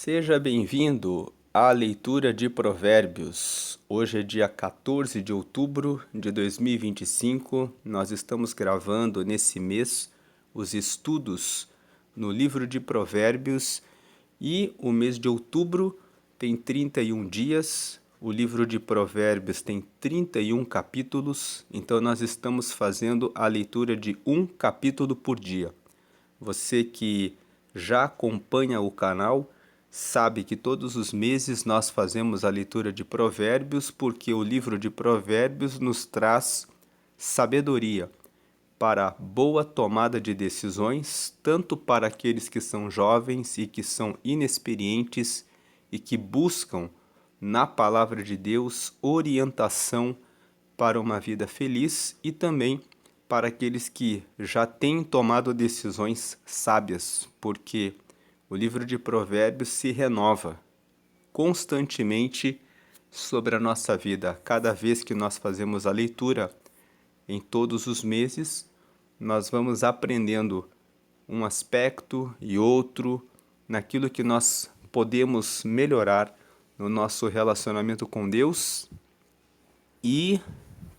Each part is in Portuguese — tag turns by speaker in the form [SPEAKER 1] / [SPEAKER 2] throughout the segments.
[SPEAKER 1] Seja bem-vindo à leitura de Provérbios. Hoje é dia 14 de outubro de 2025. Nós estamos gravando nesse mês os estudos no livro de Provérbios e o mês de outubro tem 31 dias. O livro de Provérbios tem 31 capítulos, então nós estamos fazendo a leitura de um capítulo por dia. Você que já acompanha o canal sabe que todos os meses nós fazemos a leitura de Provérbios, porque o livro de Provérbios nos traz sabedoria para boa tomada de decisões, tanto para aqueles que são jovens e que são inexperientes e que buscam na palavra de Deus orientação para uma vida feliz, e também para aqueles que já têm tomado decisões sábias, porque o livro de Provérbios se renova constantemente sobre a nossa vida. Cada vez que nós fazemos a leitura, em todos os meses, nós vamos aprendendo um aspecto e outro naquilo que nós podemos melhorar no nosso relacionamento com Deus e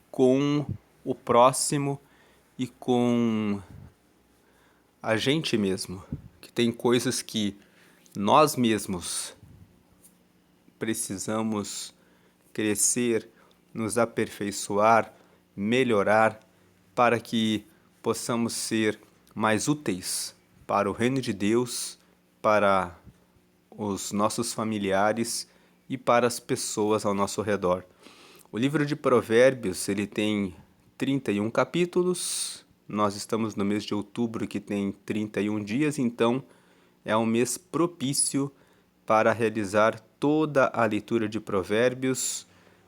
[SPEAKER 1] com o próximo e com a gente mesmo, que tem coisas que nós mesmos precisamos crescer, nos aperfeiçoar, melhorar, para que possamos ser mais úteis para o reino de Deus, para os nossos familiares e para as pessoas ao nosso redor. O livro de Provérbios, ele tem 31 capítulos. Nós estamos no mês de outubro, que tem 31 dias, então é um mês propício para realizar toda a leitura de Provérbios.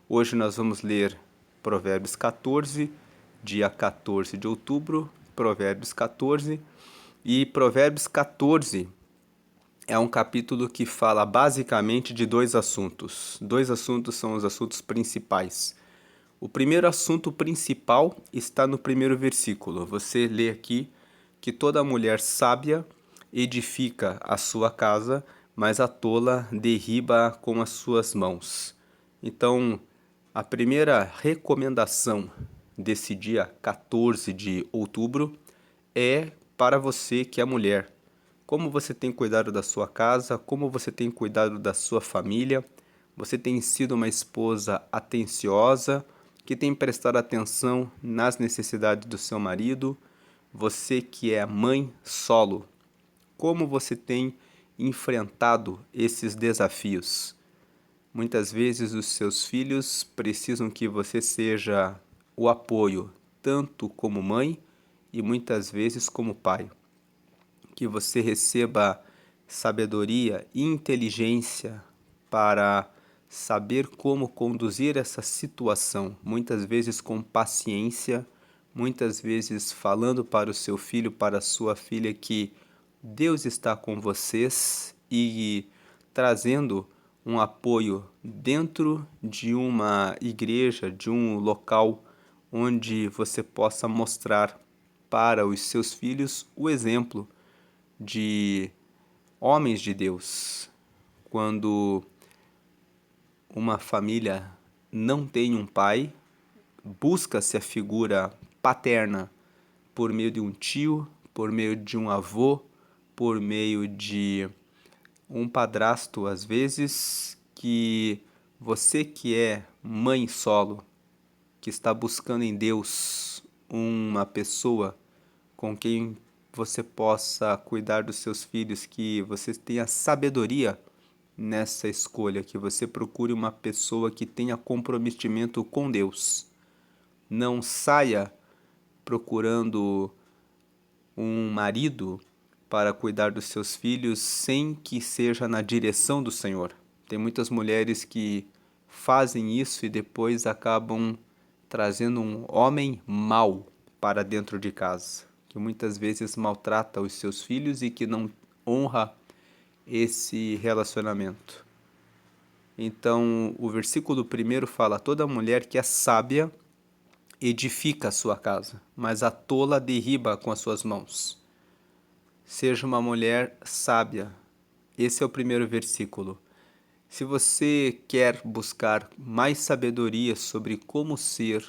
[SPEAKER 1] Hoje nós vamos ler Provérbios 14, dia 14 de outubro, Provérbios 14. E Provérbios 14 é um capítulo que fala basicamente de dois assuntos. Dois assuntos são os assuntos principais. O primeiro assunto principal está no primeiro versículo. Você lê aqui que toda mulher sábia edifica a sua casa, mas a tola derriba com as suas mãos. Então, a primeira recomendação desse dia 14 de outubro é para você que é mulher. Como você tem cuidado da sua casa, como você tem cuidado da sua família, você tem sido uma esposa atenciosa, que tem prestado atenção nas necessidades do seu marido, você que é mãe solo, como você tem enfrentado esses desafios? Muitas vezes os seus filhos precisam que você seja o apoio, tanto como mãe e muitas vezes como pai. Que você receba sabedoria e inteligência para saber como conduzir essa situação, muitas vezes com paciência, muitas vezes falando para o seu filho, para a sua filha, que Deus está com vocês, e trazendo um apoio dentro de uma igreja, de um local onde você possa mostrar para os seus filhos o exemplo de homens de Deus. Quando uma família não tem um pai, busca-se a figura paterna por meio de um tio, por meio de um avô, por meio de um padrasto, às vezes. Que você que é mãe solo, que está buscando em Deus uma pessoa com quem você possa cuidar dos seus filhos, que você tenha sabedoria nessa escolha, que você procure uma pessoa que tenha comprometimento com Deus. Não saia procurando um marido para cuidar dos seus filhos sem que seja na direção do Senhor. Tem muitas mulheres que fazem isso e depois acabam trazendo um homem mau para dentro de casa, que muitas vezes maltrata os seus filhos e que não honra esse relacionamento. Então, o versículo 1 fala: toda mulher que é sábia edifica a sua casa, mas a tola derriba com as suas mãos. Seja uma mulher sábia, Esse é o primeiro versículo. Se você quer buscar mais sabedoria sobre como ser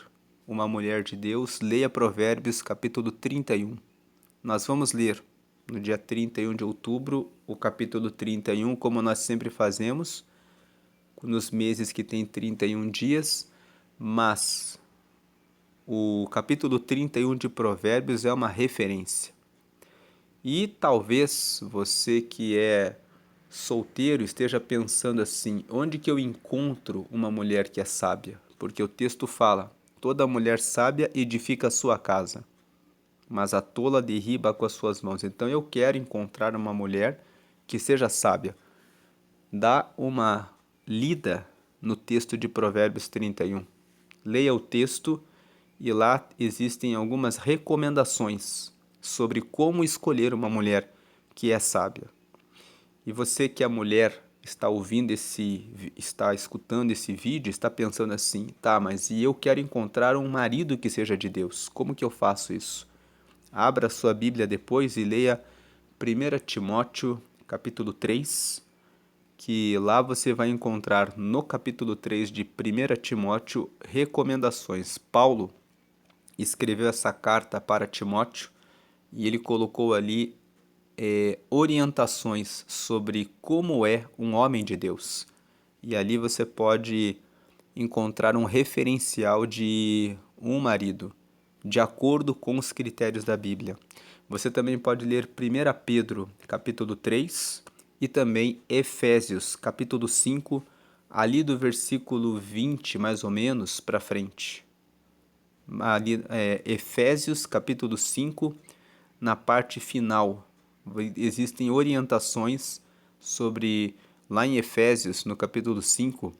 [SPEAKER 1] uma mulher de Deus, leia Provérbios capítulo 31. Nós vamos ler no dia 31 de outubro o capítulo 31, como nós sempre fazemos, nos meses que tem 31 dias, mas o capítulo 31 de Provérbios é uma referência. E talvez você que é solteiro esteja pensando assim: onde que eu encontro uma mulher que é sábia? Porque o texto fala: toda mulher sábia edifica a sua casa, mas a tola derriba com as suas mãos. Então eu quero encontrar uma mulher que seja sábia. Dá uma lida no texto de Provérbios 31. Leia o texto e lá existem algumas recomendações sobre como escolher uma mulher que é sábia. E você que é mulher está escutando esse vídeo, está pensando assim: tá, mas e eu quero encontrar um marido que seja de Deus, como que eu faço isso? Abra sua Bíblia depois e leia 1 Timóteo capítulo 3, que lá você vai encontrar no capítulo 3 de 1 Timóteo recomendações. Paulo escreveu essa carta para Timóteo e ele colocou ali orientações sobre como é um homem de Deus. E ali você pode encontrar um referencial de um marido, de acordo com os critérios da Bíblia. Você também pode ler 1 Pedro, capítulo 3, e também Efésios, capítulo 5, ali do versículo 20, mais ou menos, para frente. Ali, Efésios, capítulo 5, na parte final, existem orientações sobre, lá em Efésios, no capítulo 5,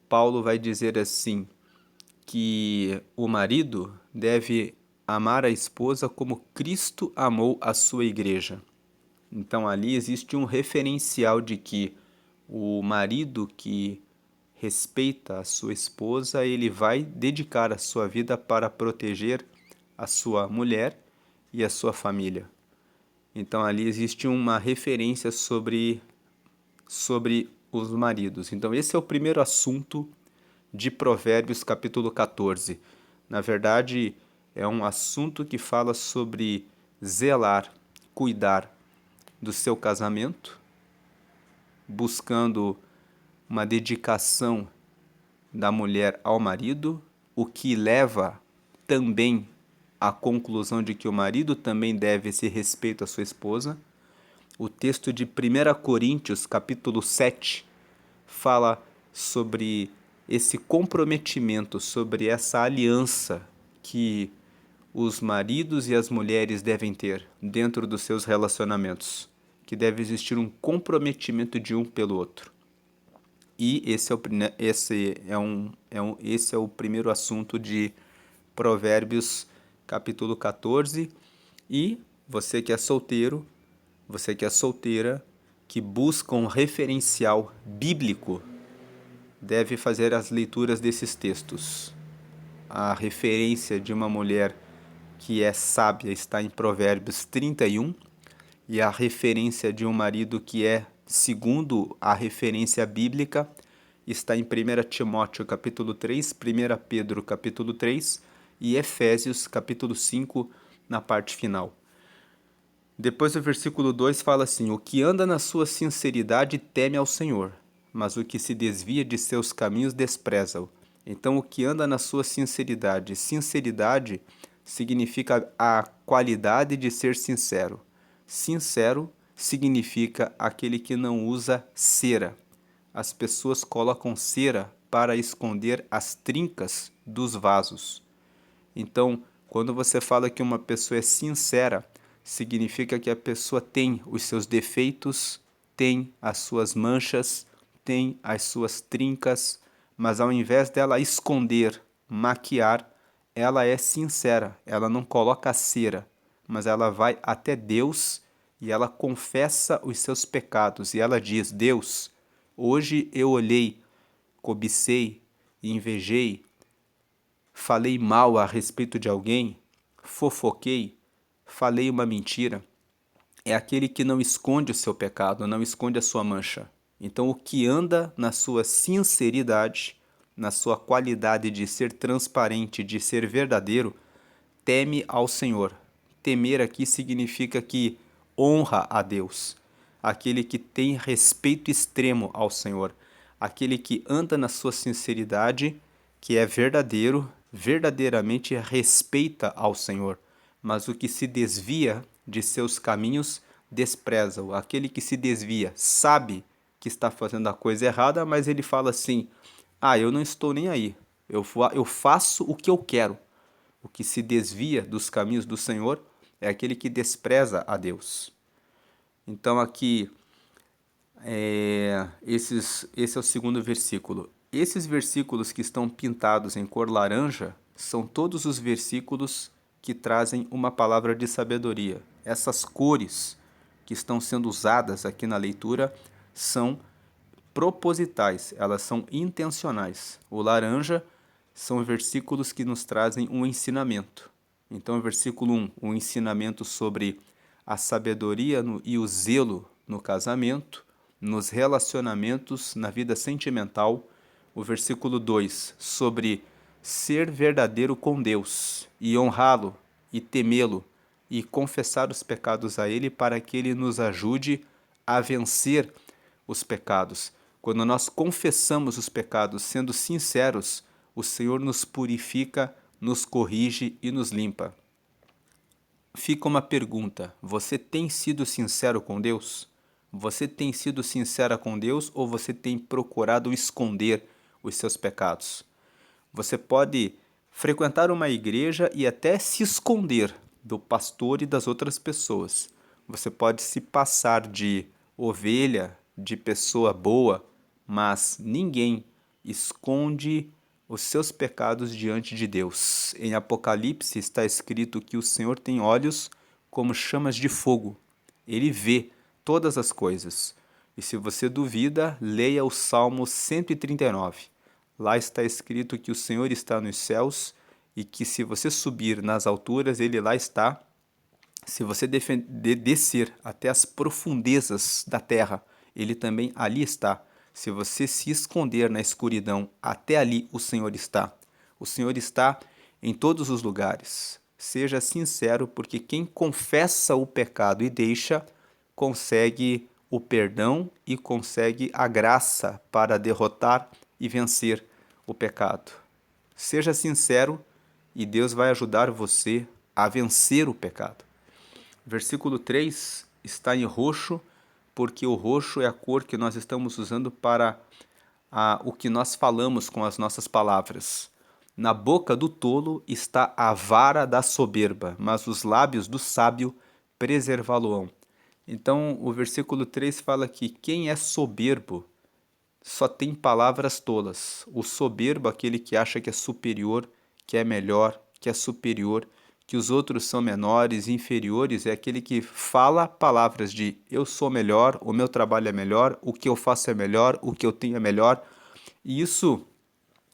[SPEAKER 1] Paulo vai dizer assim, que o marido deve amar a esposa como Cristo amou a sua igreja. Então ali existe um referencial de que o marido que respeita a sua esposa, ele vai dedicar a sua vida para proteger a sua mulher e a sua família. Então ali existe uma referência sobre os maridos. Então esse é o primeiro assunto de Provérbios capítulo 14. Na verdade, é um assunto que fala sobre zelar, cuidar do seu casamento, buscando uma dedicação da mulher ao marido, o que leva também à conclusão de que o marido também deve esse respeito à sua esposa. O texto de 1 Coríntios, capítulo 7, fala sobre esse comprometimento, sobre essa aliança que os maridos e as mulheres devem ter dentro dos seus relacionamentos, que deve existir um comprometimento de um pelo outro. E esse é o primeiro assunto de Provérbios, capítulo 14. E você que é solteiro, você que é solteira, que busca um referencial bíblico, deve fazer as leituras desses textos. A referência de uma mulher que é sábia está em Provérbios 31, e a referência de um marido que é segundo a referência bíblica está em 1 Timóteo capítulo 3, 1 Pedro capítulo 3 e Efésios capítulo 5 na parte final. Depois o versículo 2 fala assim: o que anda na sua sinceridade teme ao Senhor, mas o que se desvia de seus caminhos despreza-o. Então, o que anda na sua sinceridade. Sinceridade significa a qualidade de ser sincero. Sincero significa aquele que não usa cera. As pessoas colocam cera para esconder as trincas dos vasos. Então, quando você fala que uma pessoa é sincera, significa que a pessoa tem os seus defeitos, tem as suas manchas, tem as suas trincas, mas ao invés dela esconder, maquiar, ela é sincera, ela não coloca cera, mas ela vai até Deus e ela confessa os seus pecados e ela diz: Deus, hoje eu olhei, cobicei, invejei, falei mal a respeito de alguém, fofoquei, falei uma mentira. é aquele que não esconde o seu pecado, não esconde a sua mancha. Então, o que anda na sua sinceridade, na sua qualidade de ser transparente, de ser verdadeiro, teme ao Senhor. Temer aqui significa que honra a Deus. Aquele que tem respeito extremo ao Senhor. Aquele que anda na sua sinceridade, que é verdadeiro, verdadeiramente respeita ao Senhor. Mas o que se desvia de seus caminhos, despreza-o. Aquele que se desvia sabe que está fazendo a coisa errada, mas ele fala assim: ah, eu não estou nem aí. Eu faço o que eu quero. O que se desvia dos caminhos do Senhor é aquele que despreza a Deus. Então aqui, esse é o segundo versículo. Esses versículos que estão pintados em cor laranja são todos os versículos que trazem uma palavra de sabedoria. Essas cores que estão sendo usadas aqui na leitura são propositais, elas são intencionais. O laranja são versículos que nos trazem um ensinamento. Então, versículo 1, um ensinamento sobre a sabedoria e o zelo no casamento, nos relacionamentos, na vida sentimental. O versículo 2, sobre ser verdadeiro com Deus e honrá-lo e temê-lo e confessar os pecados a Ele para que Ele nos ajude a vencer os pecados. Quando nós confessamos os pecados, sendo sinceros, o Senhor nos purifica, nos corrige e nos limpa. Fica uma pergunta: você tem sido sincero com Deus? Você tem sido sincera com Deus ou você tem procurado esconder os seus pecados? Você pode frequentar uma igreja e até se esconder do pastor e das outras pessoas. Você pode se passar de ovelha, de pessoa boa, mas ninguém esconde os seus pecados diante de Deus. Em Apocalipse está escrito que o Senhor tem olhos como chamas de fogo. Ele vê todas as coisas. E se você duvida, leia o Salmo 139. Lá está escrito que o Senhor está nos céus e que se você subir nas alturas, Ele lá está. Se você descer até as profundezas da terra, Ele também ali está. Se você se esconder na escuridão, até ali o Senhor está. O Senhor está em todos os lugares. Seja sincero, porque quem confessa o pecado e deixa, consegue o perdão e consegue a graça para derrotar e vencer o pecado. Seja sincero e Deus vai ajudar você a vencer o pecado. Versículo 3 está em roxo, porque o roxo é a cor que nós estamos usando para o que nós falamos com as nossas palavras. Na boca do tolo está a vara da soberba, mas os lábios do sábio preservá-lo-ão. Então, o versículo 3 fala que quem é soberbo só tem palavras tolas. O soberbo, aquele que acha que é superior, que é melhor, que é superior, que os outros são menores, inferiores, é aquele que fala palavras de eu sou melhor, o meu trabalho é melhor, o que eu faço é melhor, o que eu tenho é melhor. E isso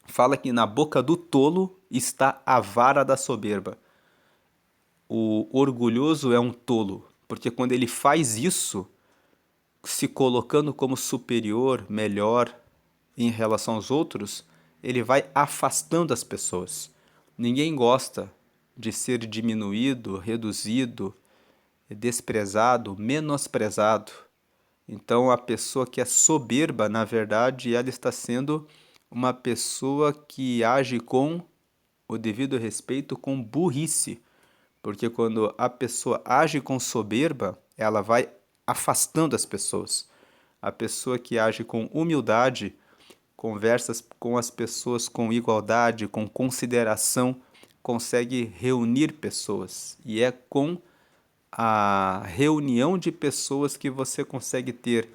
[SPEAKER 1] fala que na boca do tolo está a vara da soberba. O orgulhoso é um tolo, porque quando ele faz isso, se colocando como superior, melhor em relação aos outros, ele vai afastando as pessoas. Ninguém gosta de ser diminuído, reduzido, desprezado, menosprezado. Então, a pessoa que é soberba, na verdade, ela está sendo uma pessoa que age com o devido respeito, com burrice. Porque quando a pessoa age com soberba, ela vai afastando as pessoas. A pessoa que age com humildade, conversa com as pessoas com igualdade, com consideração, consegue reunir pessoas. E é com a reunião de pessoas que você consegue ter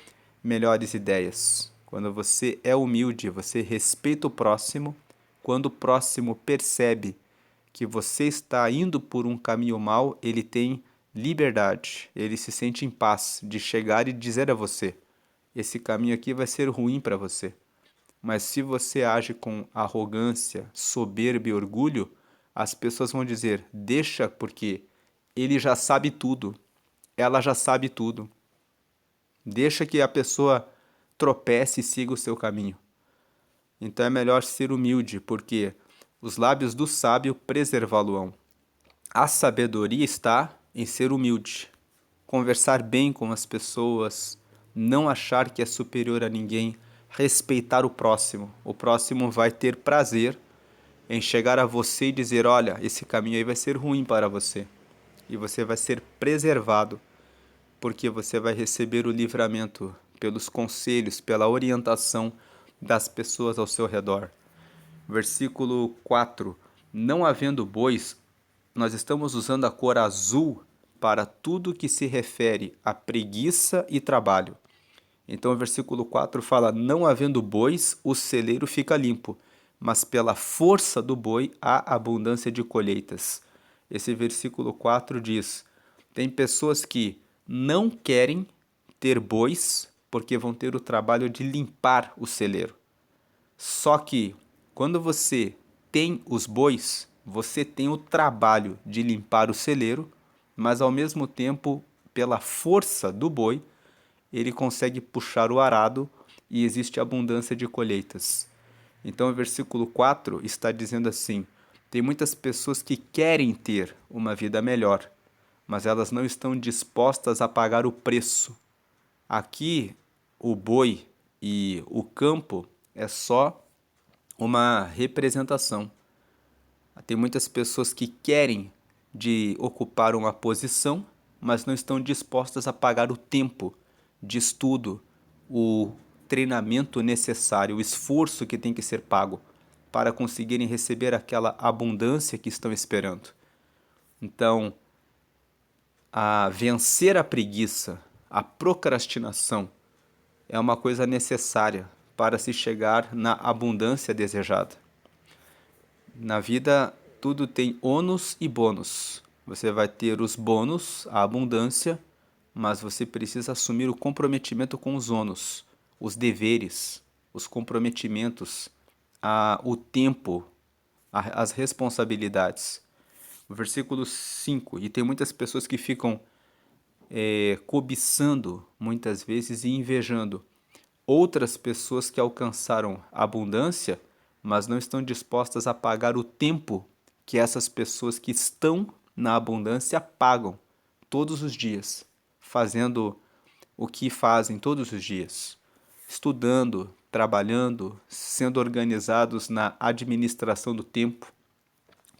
[SPEAKER 1] melhores ideias. Quando você é humilde, você respeita o próximo, quando o próximo percebe que você está indo por um caminho mau, ele tem liberdade, ele se sente em paz de chegar e dizer a você: esse caminho aqui vai ser ruim para você. Mas se você age com arrogância, soberba e orgulho, as pessoas vão dizer: deixa porque ele já sabe tudo. ela já sabe tudo. Deixa que a pessoa tropece e siga o seu caminho. Então é melhor ser humilde, porque os lábios do sábio preservá-lo-ão. A sabedoria está em ser humilde, conversar bem com as pessoas, não achar que é superior a ninguém, respeitar o próximo. O próximo vai ter prazer em chegar a você e dizer: olha, esse caminho aí vai ser ruim para você. E você vai ser preservado, porque você vai receber o livramento pelos conselhos, pela orientação das pessoas ao seu redor. Versículo 4. Não havendo bois, nós estamos usando a cor azul para tudo que se refere a preguiça e trabalho. Então o versículo 4 fala: não havendo bois, o celeiro fica limpo, mas pela força do boi há abundância de colheitas. Esse versículo 4 diz: tem pessoas que não querem ter bois porque vão ter o trabalho de limpar o celeiro. Só que quando você tem os bois, você tem o trabalho de limpar o celeiro, mas ao mesmo tempo, pela força do boi, ele consegue puxar o arado e existe abundância de colheitas. Então o versículo 4 está dizendo assim: tem muitas pessoas que querem ter uma vida melhor, mas elas não estão dispostas a pagar o preço. Aqui, o boi e o campo é só uma representação. Tem muitas pessoas que querem de ocupar uma posição, mas não estão dispostas a pagar o tempo de estudo, o treinamento necessário, o esforço que tem que ser pago para conseguirem receber aquela abundância que estão esperando. Então, a vencer a preguiça, a procrastinação, é uma coisa necessária para se chegar na abundância desejada. Na vida, tudo tem ônus e bônus. Você vai ter os bônus, a abundância, mas você precisa assumir o comprometimento com os ônus, os deveres, os comprometimentos, o tempo, as responsabilidades. O versículo 5, e tem muitas pessoas que ficam cobiçando, muitas vezes, e invejando outras pessoas que alcançaram abundância, mas não estão dispostas a pagar o tempo que essas pessoas que estão na abundância pagam todos os dias, fazendo o que fazem todos os dias, estudando, trabalhando, sendo organizados na administração do tempo.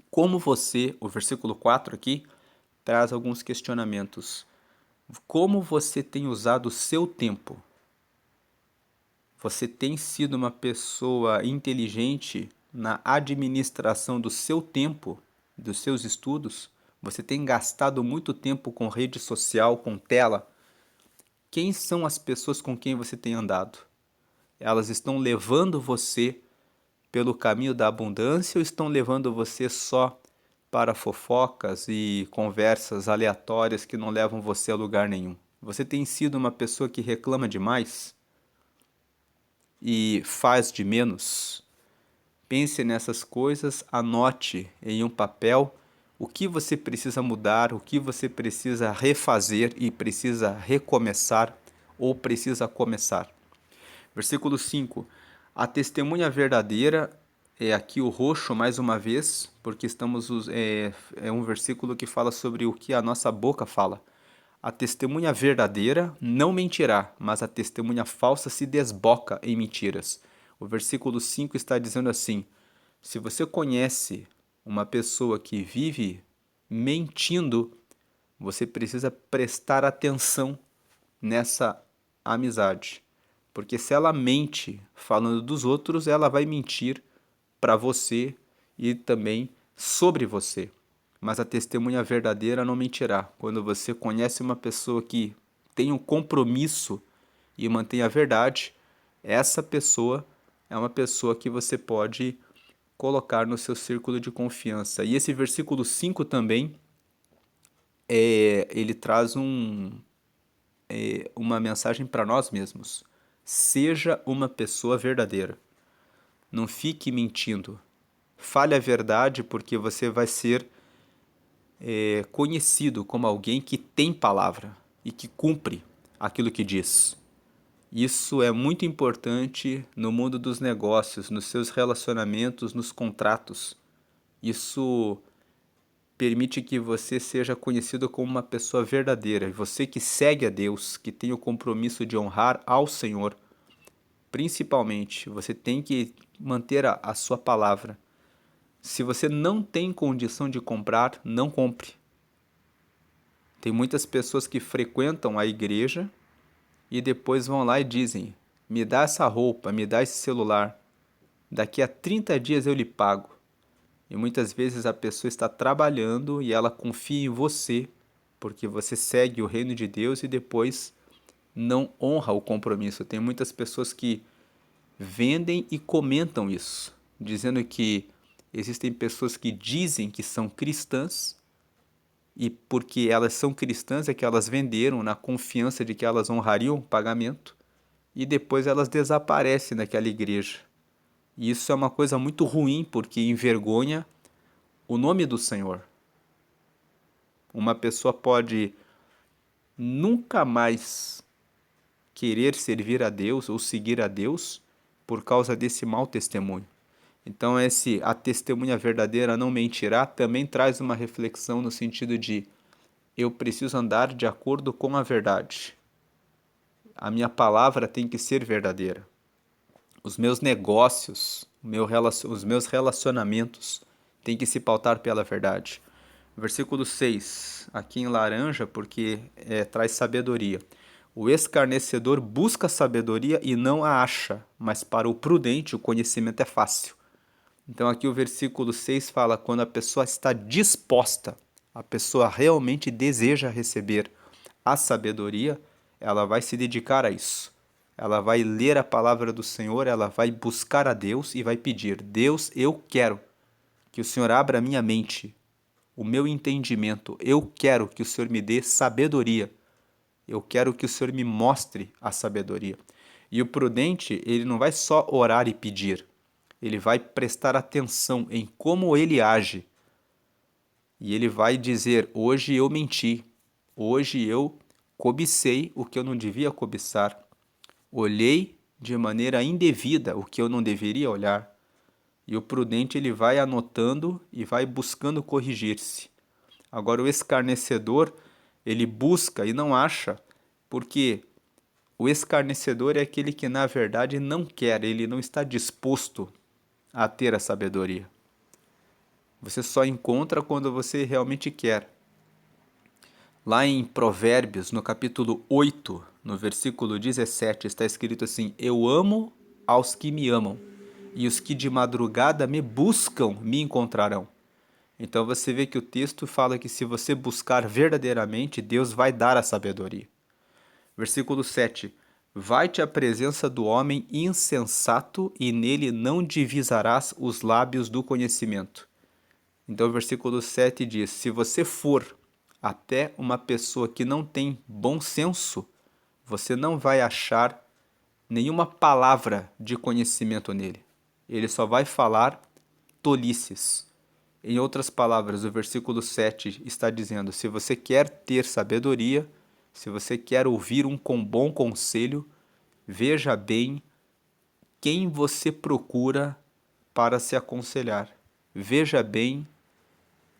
[SPEAKER 1] Como você, o versículo 4 aqui, traz alguns questionamentos. Como você tem usado o seu tempo? Você tem sido uma pessoa inteligente na administração do seu tempo, dos seus estudos? Você tem gastado muito tempo com rede social, com tela? Quem são as pessoas com quem você tem andado? Elas estão levando você pelo caminho da abundância ou estão levando você só para fofocas e conversas aleatórias que não levam você a lugar nenhum? Você tem sido uma pessoa que reclama demais e faz de menos? Pense nessas coisas, anote em um papel o que você precisa mudar, o que você precisa refazer e precisa recomeçar ou precisa começar. Versículo 5. A testemunha verdadeira, é aqui o roxo mais uma vez, porque é um versículo que fala sobre o que a nossa boca fala. A testemunha verdadeira não mentirá, mas a testemunha falsa se desboca em mentiras. O versículo 5 está dizendo assim: se você conhece uma pessoa que vive mentindo, você precisa prestar atenção nessa amizade. Porque se ela mente falando dos outros, ela vai mentir para você e também sobre você. Mas a testemunha verdadeira não mentirá. Quando você conhece uma pessoa que tem um compromisso e mantém a verdade, essa pessoa é uma pessoa que você pode colocar no seu círculo de confiança. E esse versículo 5 também, ele traz uma mensagem para nós mesmos. Seja uma pessoa verdadeira. Não fique mentindo. Fale a verdade, porque você vai ser conhecido como alguém que tem palavra. e que cumpre aquilo que diz. Isso é muito importante no mundo dos negócios, nos seus relacionamentos, nos contratos. Isso permite que você seja conhecido como uma pessoa verdadeira. Você que segue a Deus, que tem o compromisso de honrar ao Senhor, principalmente, você tem que manter a sua palavra. Se você não tem condição de comprar, não compre. Tem muitas pessoas que frequentam a igreja e depois vão lá e dizem: me dá essa roupa, me dá esse celular, daqui a 30 dias eu lhe pago. E muitas vezes a pessoa está trabalhando e ela confia em você, porque você segue o reino de Deus e depois não honra o compromisso. Tem muitas pessoas que vendem e comentam isso, dizendo que existem pessoas que dizem que são cristãs e porque elas são cristãs é que elas venderam na confiança de que elas honrariam o pagamento e depois elas desaparecem daquela igreja. E isso é uma coisa muito ruim porque envergonha o nome do Senhor. Uma pessoa pode nunca mais querer servir a Deus ou seguir a Deus por causa desse mau testemunho. Então a testemunha verdadeira não mentirá também traz uma reflexão no sentido de eu preciso andar de acordo com a verdade. A minha palavra tem que ser verdadeira. Os meus negócios, os meus relacionamentos têm que se pautar pela verdade. Versículo 6, aqui em laranja, porque traz sabedoria. O escarnecedor busca sabedoria e não a acha, mas para o prudente o conhecimento é fácil. Então aqui o versículo 6 fala quando a pessoa está disposta, a pessoa realmente deseja receber a sabedoria, ela vai se dedicar a isso. Ela vai ler a palavra do Senhor, ela vai buscar a Deus e vai pedir: Deus, eu quero que o Senhor abra a minha mente, o meu entendimento. Eu quero que o Senhor me dê sabedoria. Eu quero que o Senhor me mostre a sabedoria. E o prudente, ele não vai só orar e pedir. Ele vai prestar atenção em como ele age. E ele vai dizer: hoje eu menti. Hoje eu cobicei o que eu não devia cobiçar. Olhei de maneira indevida o que eu não deveria olhar. E o prudente ele vai anotando e vai buscando corrigir-se. Agora o escarnecedor, ele busca e não acha, porque o escarnecedor é aquele que na verdade não quer, ele não está disposto a ter a sabedoria. Você só encontra quando você realmente quer. Lá em Provérbios, no capítulo 8, no versículo 17, está escrito assim: eu amo aos que me amam, e os que de madrugada me buscam me encontrarão. Então você vê que o texto fala que se você buscar verdadeiramente, Deus vai dar a sabedoria. Versículo 7. Vai-te à presença do homem insensato, e nele não divisarás os lábios do conhecimento. Então o versículo 7 diz: se você for até uma pessoa que não tem bom senso, você não vai achar nenhuma palavra de conhecimento nele. Ele só vai falar tolices. Em outras palavras, o versículo 7 está dizendo: se você quer ter sabedoria, se você quer ouvir um bom conselho, veja bem quem você procura para se aconselhar. Veja bem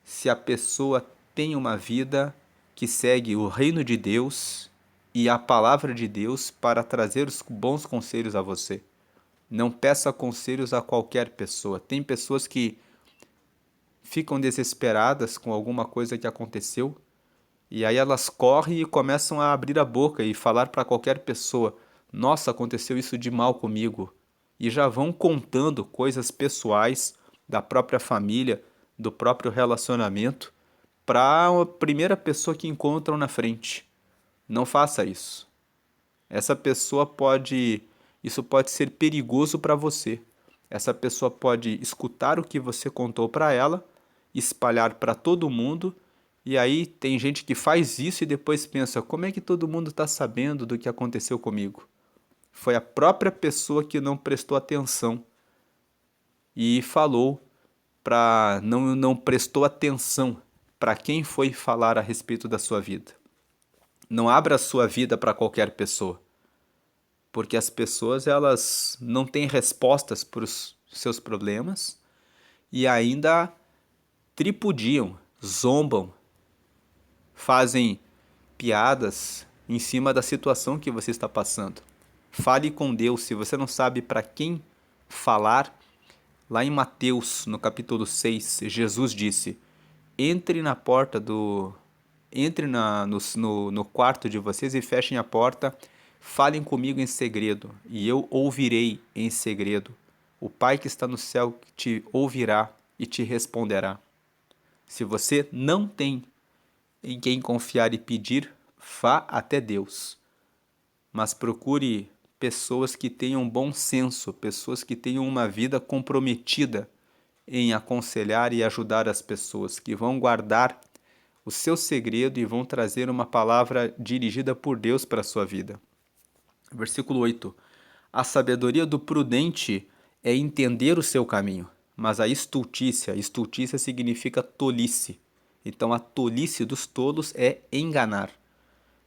[SPEAKER 1] se a pessoa tem uma vida que segue o reino de Deus e a palavra de Deus para trazer os bons conselhos a você. Não peça conselhos a qualquer pessoa. Tem pessoas que ficam desesperadas com alguma coisa que aconteceu e aí elas correm e começam a abrir a boca e falar para qualquer pessoa: nossa, aconteceu isso de mal comigo. E já vão contando coisas pessoais da própria família, do próprio relacionamento, para a primeira pessoa que encontram na frente. Não faça isso. Essa pessoa pode, isso pode ser perigoso para você. Essa pessoa pode escutar o que você contou para ela, espalhar para todo mundo, e aí tem gente que faz isso e depois pensa: como é que todo mundo está sabendo do que aconteceu comigo? Foi a própria pessoa que não prestou atenção e falou não prestou atenção para quem foi falar a respeito da sua vida. Não abra a sua vida para qualquer pessoa, porque as pessoas elas não têm respostas para os seus problemas e ainda tripudiam, zombam, fazem piadas em cima da situação que você está passando. Fale com Deus. Se você não sabe para quem falar, lá em Mateus, no capítulo 6, Jesus disse: entre na porta do. Entre no quarto de vocês e fechem a porta, falem comigo em segredo, e eu ouvirei em segredo. O Pai que está no céu te ouvirá e te responderá. Se você não tem em quem confiar e pedir, vá até Deus. Mas procure pessoas que tenham bom senso, pessoas que tenham uma vida comprometida em aconselhar e ajudar as pessoas, que vão guardar o seu segredo e vão trazer uma palavra dirigida por Deus para a sua vida. Versículo 8. A sabedoria do prudente é entender o seu caminho, mas a estultícia significa tolice. Então a tolice dos tolos é enganar.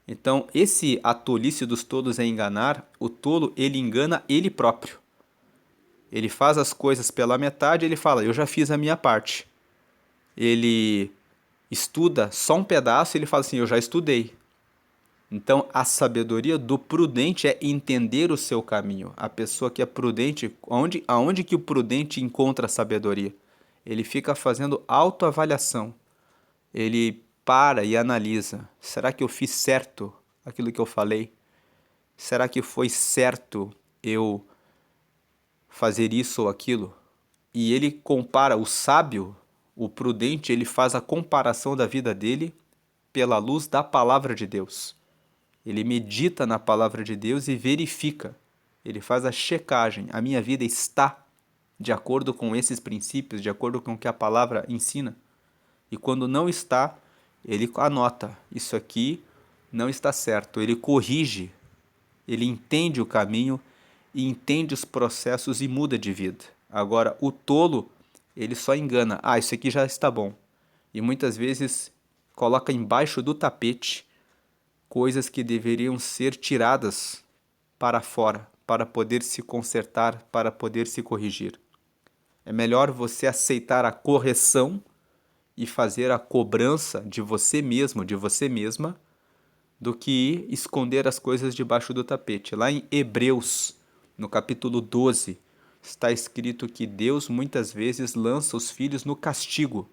[SPEAKER 1] Então, a tolice dos tolos é enganar, o tolo, ele engana ele próprio. Ele faz as coisas pela metade, ele fala, eu já fiz a minha parte. Ele estuda só um pedaço, ele fala assim, eu já estudei. Então, a sabedoria do prudente é entender o seu caminho. A pessoa que é prudente, aonde que o prudente encontra a sabedoria? Ele fica fazendo autoavaliação. Ele para e analisa. Será que eu fiz certo aquilo que eu falei? Será que foi certo eu fazer isso ou aquilo? E ele compara o sábio, o prudente, ele faz a comparação da vida dele pela luz da palavra de Deus. Ele medita na palavra de Deus e verifica. Ele faz a checagem. A minha vida está de acordo com esses princípios, de acordo com o que a palavra ensina. E quando não está, ele anota. Isso aqui não está certo. Ele corrige. Ele entende o caminho e entende os processos e muda de vida. Agora, o tolo, ele só engana. Ah, isso aqui já está bom. E muitas vezes coloca embaixo do tapete coisas que deveriam ser tiradas para fora, para poder se consertar, para poder se corrigir. É melhor você aceitar a correção e fazer a cobrança de você mesmo, de você mesma, do que esconder as coisas debaixo do tapete. Lá em Hebreus, no capítulo 12, está escrito que Deus muitas vezes lança os filhos no castigo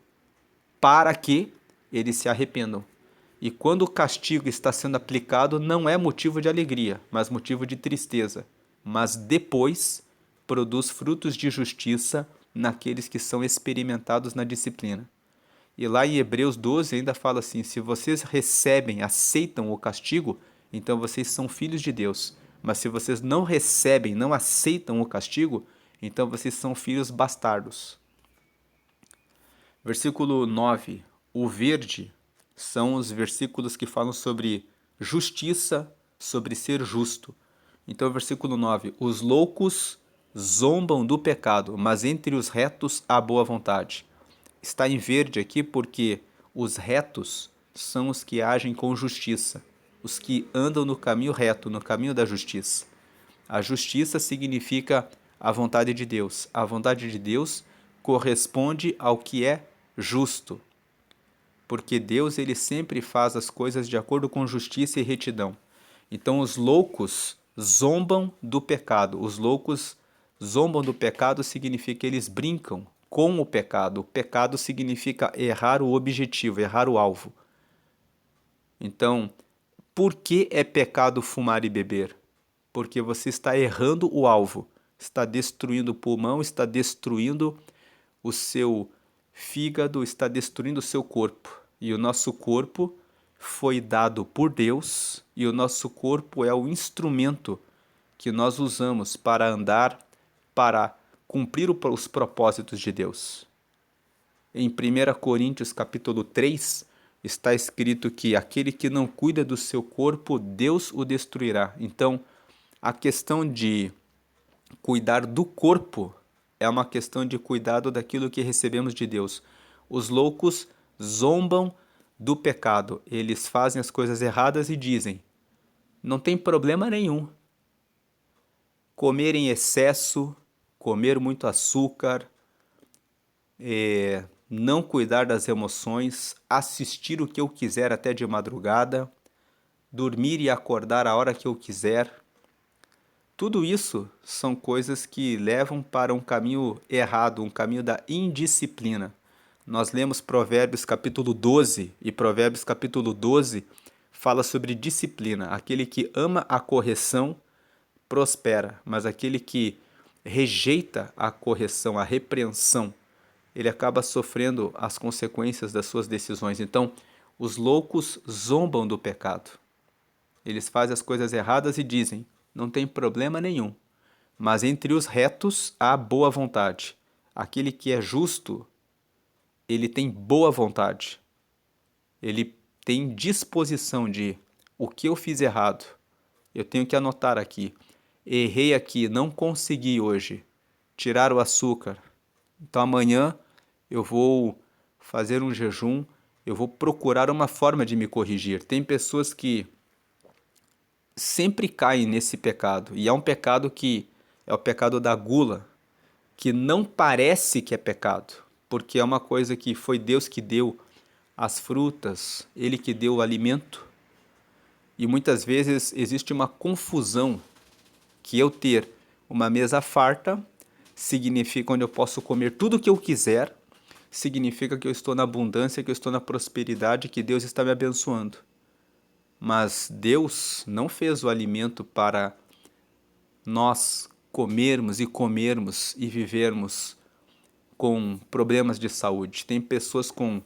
[SPEAKER 1] para que eles se arrependam. E quando o castigo está sendo aplicado, não é motivo de alegria, mas motivo de tristeza. Mas depois produz frutos de justiça naqueles que são experimentados na disciplina. E lá em Hebreus 12 ainda fala assim: se vocês recebem, aceitam o castigo, então vocês são filhos de Deus. Mas se vocês não recebem, não aceitam o castigo, então vocês são filhos bastardos. Versículo 9. O verde são os versículos que falam sobre justiça, sobre ser justo. Então, versículo 9. Os loucos zombam do pecado, mas entre os retos há boa vontade. Está em verde aqui porque os retos são os que agem com justiça, os que andam no caminho reto, no caminho da justiça. A justiça significa a vontade de Deus. A vontade de Deus corresponde ao que é justo, porque Deus ele sempre faz as coisas de acordo com justiça e retidão. Então os loucos zombam do pecado. Os loucos zombam do pecado significa que eles brincam com o pecado. O pecado significa errar o objetivo, errar o alvo. Então, por que é pecado fumar e beber? Porque você está errando o alvo, está destruindo o pulmão, está destruindo o seu fígado, está destruindo o seu corpo. E o nosso corpo foi dado por Deus e o nosso corpo é o instrumento que nós usamos para andar, para cumprir os propósitos de Deus. Em 1 Coríntios capítulo 3, está escrito que aquele que não cuida do seu corpo, Deus o destruirá. Então, a questão de cuidar do corpo é uma questão de cuidado daquilo que recebemos de Deus. Os loucos zombam do pecado, eles fazem as coisas erradas e dizem: não tem problema nenhum. Comer em excesso, comer muito açúcar, não cuidar das emoções, assistir o que eu quiser até de madrugada, dormir e acordar a hora que eu quiser. Tudo isso são coisas que levam para um caminho errado, um caminho da indisciplina. Nós lemos Provérbios capítulo 12 e Provérbios capítulo 12 fala sobre disciplina. Aquele que ama a correção prospera, mas aquele que rejeita a correção, a repreensão, ele acaba sofrendo as consequências das suas decisões. Então, os loucos zombam do pecado. Eles fazem as coisas erradas e dizem: não tem problema nenhum. Mas entre os retos há boa vontade. Aquele que é justo, ele tem boa vontade. Ele tem disposição de: o que eu fiz errado? Eu tenho que anotar aqui. Errei aqui, não consegui hoje tirar o açúcar. Então amanhã eu vou fazer um jejum, eu vou procurar uma forma de me corrigir. Tem pessoas que sempre caem nesse pecado, e é um pecado que é o pecado da gula, que não parece que é pecado, porque é uma coisa que foi Deus que deu as frutas, Ele que deu o alimento, e muitas vezes existe uma confusão que eu ter uma mesa farta significa onde eu posso comer tudo o que eu quiser, significa que eu estou na abundância, que eu estou na prosperidade, que Deus está me abençoando. Mas Deus não fez o alimento para nós comermos e vivermos com problemas de saúde. Tem pessoas com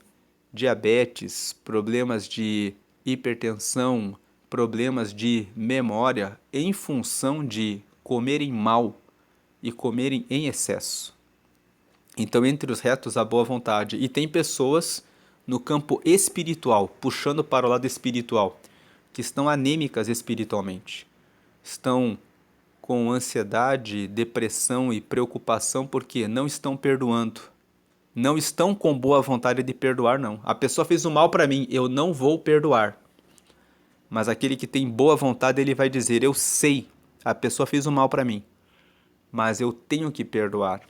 [SPEAKER 1] diabetes, problemas de hipertensão, problemas de memória em função de comerem mal e comerem em excesso. Então, entre os retos, há boa vontade. E tem pessoas no campo espiritual, puxando para o lado espiritual, que estão anêmicas espiritualmente. Estão com ansiedade, depressão e preocupação porque não estão perdoando. Não estão com boa vontade de perdoar, não. A pessoa fez o mal para mim, eu não vou perdoar. Mas aquele que tem boa vontade, ele vai dizer: eu sei, a pessoa fez o mal para mim, mas eu tenho que perdoar.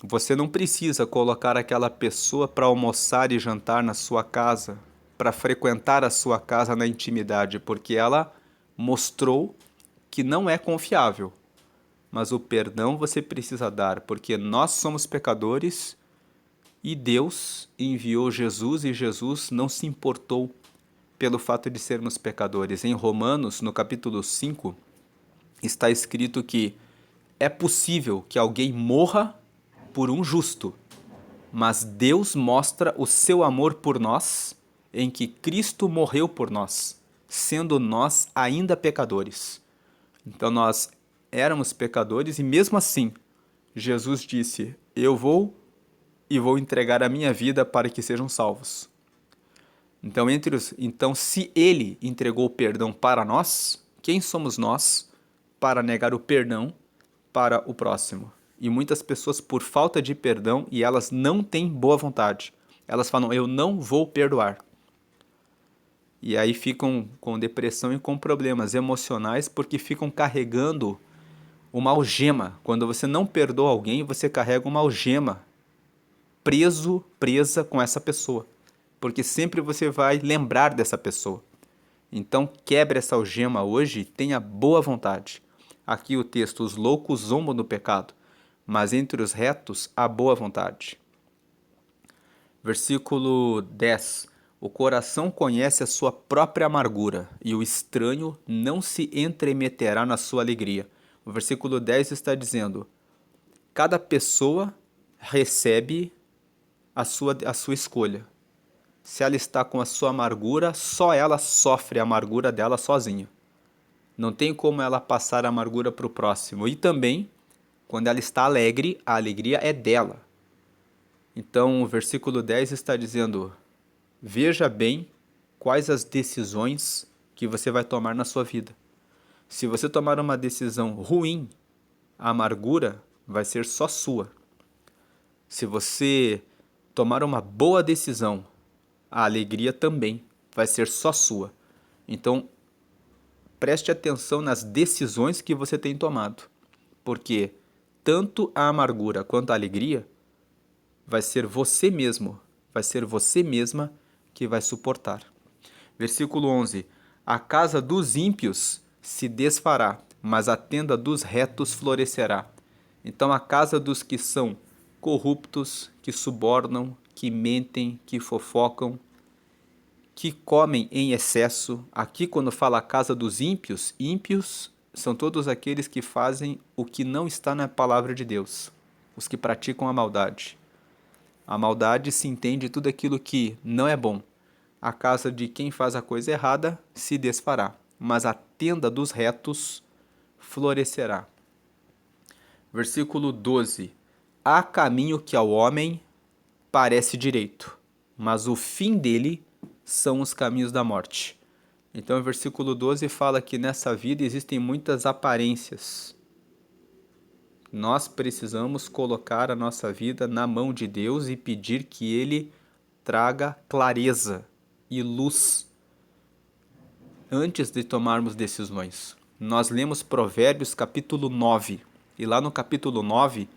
[SPEAKER 1] Você não precisa colocar aquela pessoa para almoçar e jantar na sua casa, para frequentar a sua casa na intimidade, porque ela mostrou que não é confiável. Mas o perdão você precisa dar, porque nós somos pecadores e Deus enviou Jesus e Jesus não se importou pelo fato de sermos pecadores. Em Romanos, no capítulo 5, está escrito que é possível que alguém morra por um justo, mas Deus mostra o seu amor por nós em que Cristo morreu por nós, sendo nós ainda pecadores. Então nós éramos pecadores e mesmo assim Jesus disse: eu vou entregar a minha vida para que sejam salvos. Então, se ele entregou o perdão para nós, quem somos nós para negar o perdão para o próximo? E muitas pessoas, por falta de perdão, e elas não têm boa vontade, elas falam: eu não vou perdoar. E aí ficam com depressão e com problemas emocionais porque ficam carregando uma algema. Quando você não perdoa alguém, você carrega uma algema presa com essa pessoa, porque sempre você vai lembrar dessa pessoa. Então quebre essa algema hoje e tenha boa vontade. Aqui o texto: os loucos zombam do pecado, mas entre os retos há boa vontade. Versículo 10. O coração conhece a sua própria amargura, e o estranho não se entremeterá na sua alegria. O versículo 10 está dizendo: cada pessoa recebe a sua escolha. Se ela está com a sua amargura, só ela sofre a amargura dela sozinha. Não tem como ela passar a amargura para o próximo. E também, quando ela está alegre, a alegria é dela. Então, o versículo 10 está dizendo: veja bem quais as decisões que você vai tomar na sua vida. Se você tomar uma decisão ruim, a amargura vai ser só sua. Se você tomar uma boa decisão, a alegria também vai ser só sua. Então, preste atenção nas decisões que você tem tomado, porque tanto a amargura quanto a alegria vai ser você mesmo, vai ser você mesma que vai suportar. Versículo 11: A casa dos ímpios se desfará, mas a tenda dos retos florescerá. Então a casa dos que são corruptos, que subornam, que mentem, que fofocam, que comem em excesso. Aqui, quando fala a casa dos ímpios, ímpios são todos aqueles que fazem o que não está na palavra de Deus, os que praticam a maldade. A maldade se entende tudo aquilo que não é bom. A casa de quem faz a coisa errada se desfará, mas a tenda dos retos florescerá. Versículo 12: Há caminho que ao homem parece direito, mas o fim dele são os caminhos da morte. Então, o versículo 12 fala que nessa vida existem muitas aparências. Nós precisamos colocar a nossa vida na mão de Deus e pedir que Ele traga clareza e luz antes de tomarmos decisões. Nós lemos Provérbios capítulo 9, e lá no capítulo 9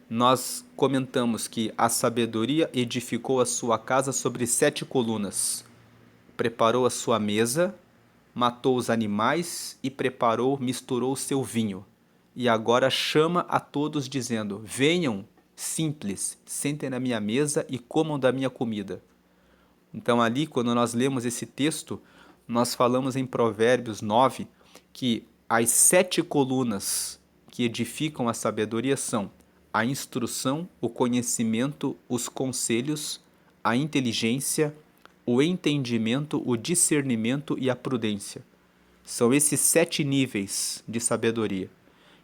[SPEAKER 1] nós comentamos que a sabedoria edificou a sua casa sobre 7 colunas, preparou a sua mesa, matou os animais e misturou o seu vinho. E agora chama a todos dizendo: venham, simples, sentem na minha mesa e comam da minha comida. Então ali, quando nós lemos esse texto, nós falamos em Provérbios 9 que as 7 colunas que edificam a sabedoria são a instrução, o conhecimento, os conselhos, a inteligência, o entendimento, o discernimento e a prudência. São esses 7 níveis de sabedoria.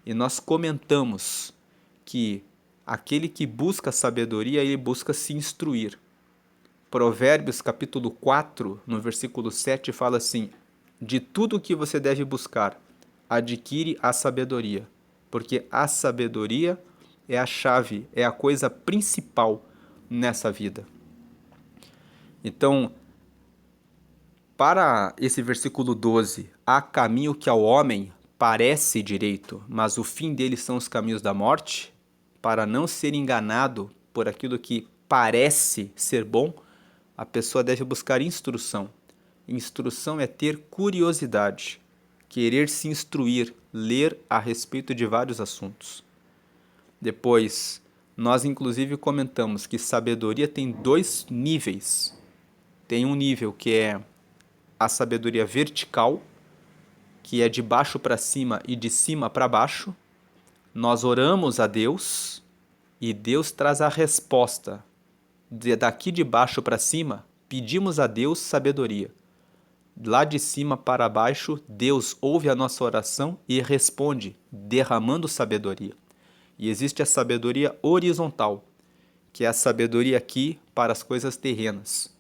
[SPEAKER 1] E nós comentamos que aquele que busca sabedoria, ele busca se instruir. Provérbios capítulo 4, no versículo 7, fala assim: de tudo o que você deve buscar, adquire a sabedoria, porque a sabedoria é a chave, é a coisa principal nessa vida. Então, para esse versículo 12, há caminho que ao homem parece direito, mas o fim dele são os caminhos da morte. Para não ser enganado por aquilo que parece ser bom, a pessoa deve buscar instrução. Instrução é ter curiosidade, querer se instruir, ler a respeito de vários assuntos. Depois, nós inclusive comentamos que sabedoria tem 2 níveis. Tem um nível que é a sabedoria vertical, que é de baixo para cima e de cima para baixo. Nós oramos a Deus e Deus traz a resposta. Daqui de baixo para cima, pedimos a Deus sabedoria. Lá de cima para baixo, Deus ouve a nossa oração e responde, derramando sabedoria. E existe a sabedoria horizontal, que é a sabedoria aqui para as coisas terrenas.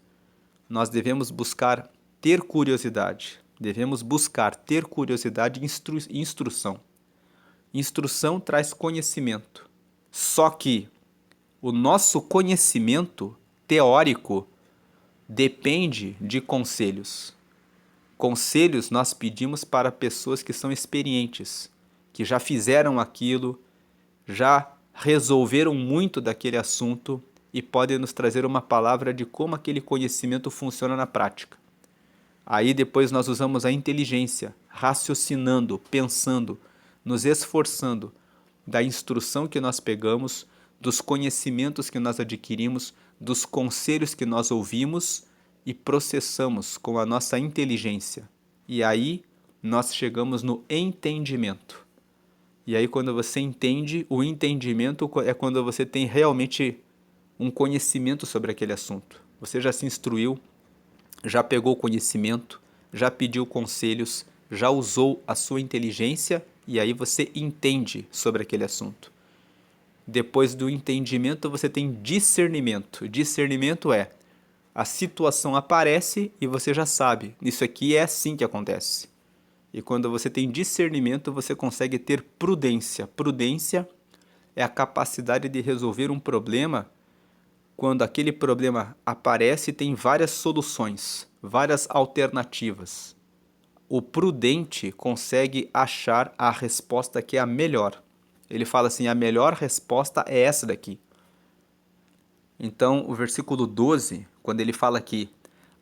[SPEAKER 1] Nós devemos buscar ter curiosidade. Devemos buscar ter curiosidade e instrução. Instrução traz conhecimento. Só que o nosso conhecimento teórico depende de conselhos. Conselhos nós pedimos para pessoas que são experientes, que já fizeram aquilo, já resolveram muito daquele assunto e podem nos trazer uma palavra de como aquele conhecimento funciona na prática. Aí depois nós usamos a inteligência, raciocinando, pensando, nos esforçando da instrução que nós pegamos, dos conhecimentos que nós adquirimos, dos conselhos que nós ouvimos e processamos com a nossa inteligência. E aí nós chegamos no entendimento. E aí quando você entende, o entendimento é quando você tem realmente um conhecimento sobre aquele assunto. Você já se instruiu, já pegou conhecimento, já pediu conselhos, já usou a sua inteligência e aí você entende sobre aquele assunto. Depois do entendimento você tem discernimento. Discernimento é a situação aparece e você já sabe, isso aqui é assim que acontece. E quando você tem discernimento, você consegue ter prudência. Prudência é a capacidade de resolver um problema quando aquele problema aparece, tem várias soluções, várias alternativas. O prudente consegue achar a resposta que é a melhor. Ele fala assim: a melhor resposta é essa daqui. Então, o versículo 12, quando ele fala que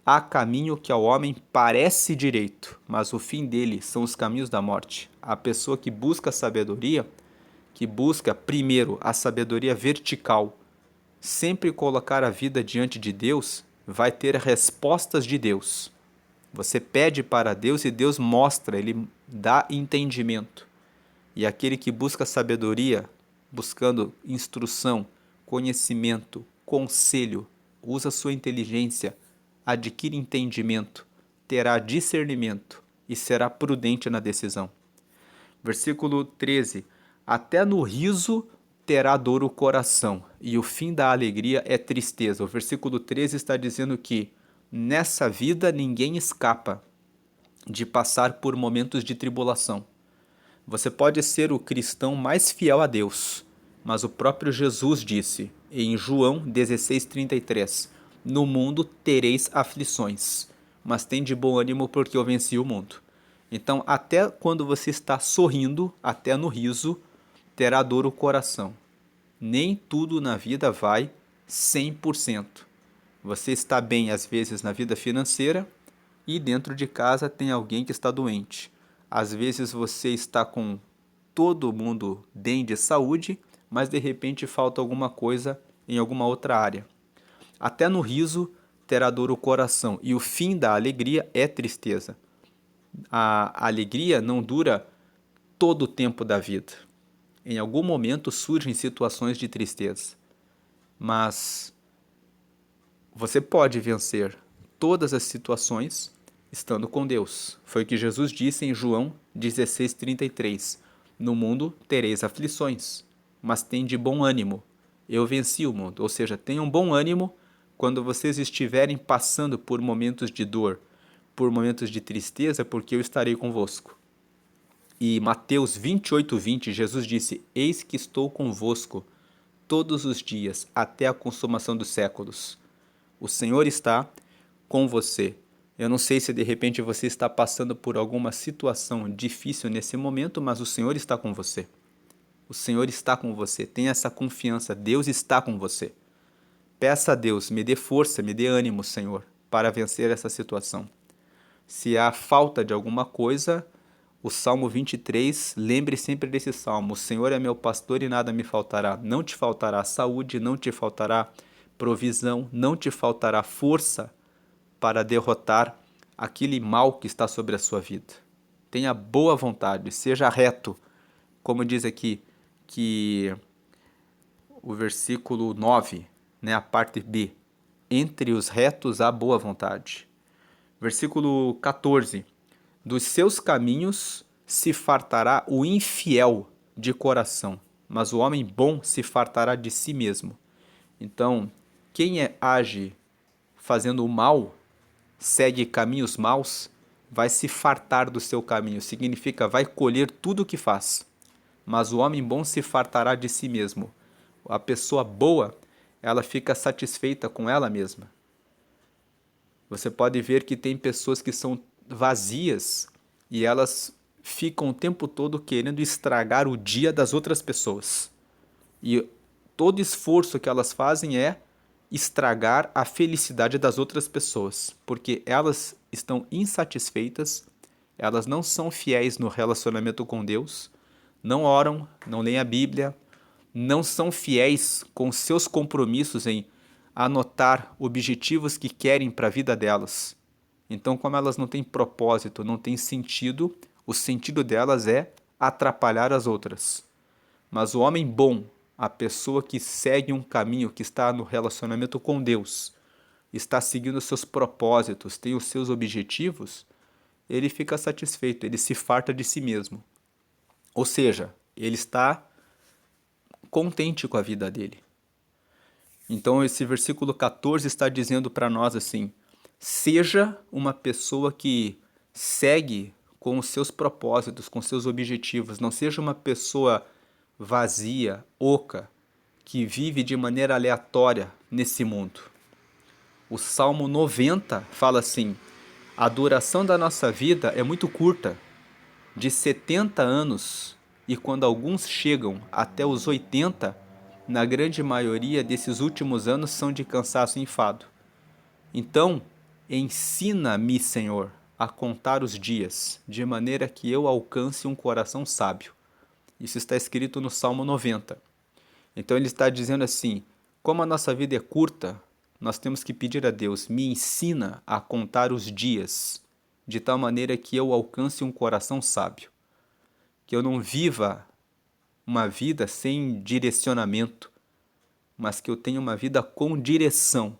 [SPEAKER 1] há caminho que ao homem parece direito, mas o fim dele são os caminhos da morte. A pessoa que busca sabedoria, que busca primeiro a sabedoria vertical, sempre colocar a vida diante de Deus, vai ter respostas de Deus. Você pede para Deus e Deus mostra, Ele dá entendimento. E aquele que busca sabedoria, buscando instrução, conhecimento, conselho, usa sua inteligência, adquire entendimento, terá discernimento e será prudente na decisão. Versículo 13: até no riso terá dor o coração, e o fim da alegria é tristeza. O versículo 13 está dizendo que nessa vida ninguém escapa de passar por momentos de tribulação. Você pode ser o cristão mais fiel a Deus, mas o próprio Jesus disse em João 16:33: no mundo tereis aflições, mas tende bom ânimo porque eu venci o mundo. Então, até quando você está sorrindo, até no riso, terá dor o coração. Nem tudo na vida vai 100%. Você está bem, às vezes, na vida financeira e dentro de casa tem alguém que está doente. Às vezes você está com todo mundo bem de saúde, mas de repente falta alguma coisa em alguma outra área. Até no riso terá dor o coração, e o fim da alegria é tristeza. A alegria não dura todo o tempo da vida. Em algum momento surgem situações de tristeza, mas você pode vencer todas as situações estando com Deus. Foi o que Jesus disse em João 16:33. No mundo tereis aflições, mas tende bom ânimo. Eu venci o mundo. Ou seja, tenham bom ânimo quando vocês estiverem passando por momentos de dor, por momentos de tristeza, porque eu estarei convosco. E Mateus 28:20, Jesus disse: eis que estou convosco todos os dias, até a consumação dos séculos. O Senhor está com você. Eu não sei se de repente você está passando por alguma situação difícil nesse momento, mas o Senhor está com você. O Senhor está com você. Tenha essa confiança. Deus está com você. Peça a Deus, me dê força, me dê ânimo, Senhor, para vencer essa situação. Se há falta de alguma coisa, o Salmo 23, lembre sempre desse salmo: o Senhor é meu pastor e nada me faltará. Não te faltará saúde, não te faltará provisão, não te faltará força para derrotar aquele mal que está sobre a sua vida. Tenha boa vontade, seja reto, como diz aqui que o versículo 9, né, a parte B, entre os retos há boa vontade. Versículo 14, dos seus caminhos se fartará o infiel de coração, mas o homem bom se fartará de si mesmo. Então, quem age fazendo o mal, segue caminhos maus, vai se fartar do seu caminho. Significa, vai colher tudo o que faz. Mas o homem bom se fartará de si mesmo. A pessoa boa, ela fica satisfeita com ela mesma. Você pode ver que tem pessoas que são vazias e elas ficam o tempo todo querendo estragar o dia das outras pessoas. E todo esforço que elas fazem é estragar a felicidade das outras pessoas, porque elas estão insatisfeitas, elas não são fiéis no relacionamento com Deus, não oram, não leem a Bíblia, não são fiéis com seus compromissos em anotar objetivos que querem para a vida delas. Então, como elas não têm propósito, não têm sentido, o sentido delas é atrapalhar as outras. Mas o homem bom, a pessoa que segue um caminho, que está no relacionamento com Deus, está seguindo os seus propósitos, tem os seus objetivos, ele fica satisfeito, ele se farta de si mesmo. Ou seja, ele está contente com a vida dele. Então esse versículo 14 está dizendo para nós assim: seja uma pessoa que segue com os seus propósitos, com seus objetivos, não seja uma pessoa vazia, oca, que vive de maneira aleatória nesse mundo. O Salmo 90 fala assim: a duração da nossa vida é muito curta, de 70 anos, e quando alguns chegam até os 80, na grande maioria desses últimos anos são de cansaço e enfado. Então, ensina-me, Senhor, a contar os dias, de maneira que eu alcance um coração sábio. Isso está escrito no Salmo 90. Então ele está dizendo assim: como a nossa vida é curta, nós temos que pedir a Deus, me ensina a contar os dias, de tal maneira que eu alcance um coração sábio. Que eu não viva uma vida sem direcionamento, mas que eu tenha uma vida com direção.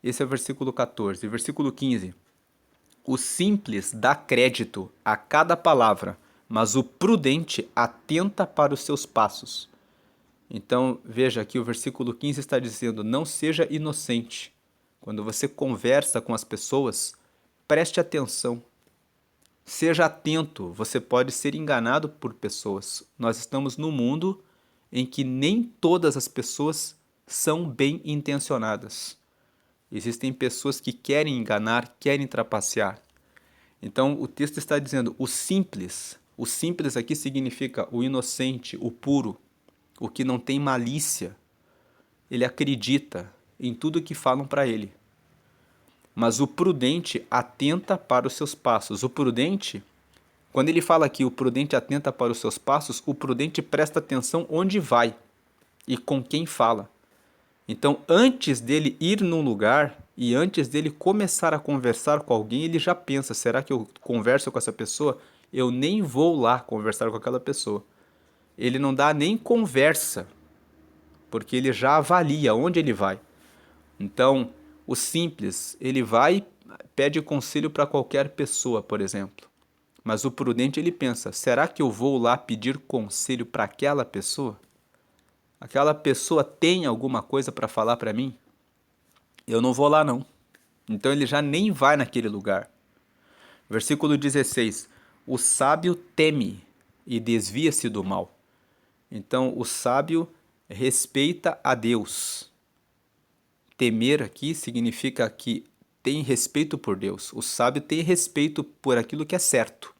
[SPEAKER 1] Esse é o versículo 14. Versículo 15. O simples dá crédito a cada palavra, mas o prudente atenta para os seus passos. Então, veja aqui o versículo 15 está dizendo: não seja inocente. Quando você conversa com as pessoas, preste atenção. Seja atento, você pode ser enganado por pessoas. Nós estamos num mundo em que nem todas as pessoas são bem intencionadas. Existem pessoas que querem enganar, querem trapacear. Então o texto está dizendo o simples aqui significa o inocente, o puro, o que não tem malícia. Ele acredita em tudo que falam para ele. Mas o prudente atenta para os seus passos. O prudente, quando ele fala aqui, o prudente atenta para os seus passos, o prudente presta atenção onde vai e com quem fala. Então, antes dele ir num lugar e antes dele começar a conversar com alguém, ele já pensa: será que eu converso com essa pessoa? Eu nem vou lá conversar com aquela pessoa. Ele não dá nem conversa, porque ele já avalia onde ele vai. Então, o simples, ele vai e pede conselho para qualquer pessoa, por exemplo. Mas o prudente, ele pensa: será que eu vou lá pedir conselho para aquela pessoa? Aquela pessoa tem alguma coisa para falar para mim? Eu não vou lá não. Então ele já nem vai naquele lugar. Versículo 16. O sábio teme e desvia-se do mal. Então o sábio respeita a Deus. Temer aqui significa que tem respeito por Deus. O sábio tem respeito por aquilo que é certo.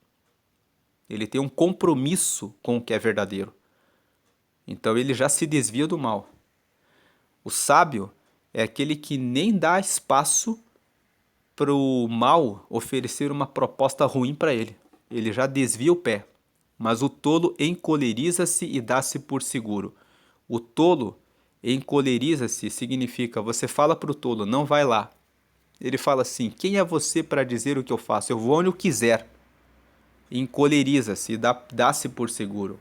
[SPEAKER 1] Ele tem um compromisso com o que é verdadeiro. Então ele já se desvia do mal. O sábio é aquele que nem dá espaço para o mal oferecer uma proposta ruim para ele. Ele já desvia o pé. Mas o tolo encoleriza-se e dá-se por seguro. O tolo encoleriza-se significa: você fala para o tolo, não vai lá. Ele fala assim: quem é você para dizer o que eu faço? Eu vou onde eu quiser. Encoleriza-se e dá-se por seguro.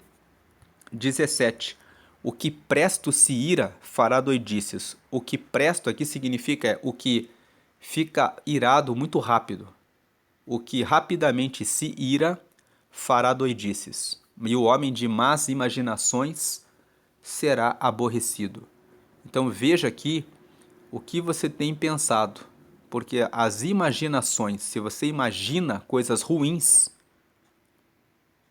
[SPEAKER 1] 17. O que presto se ira fará doidices. O que presto aqui significa o que fica irado muito rápido. O que rapidamente se ira fará doidices. E o homem de más imaginações será aborrecido. Então veja aqui o que você tem pensado. Porque as imaginações, se você imagina coisas ruins,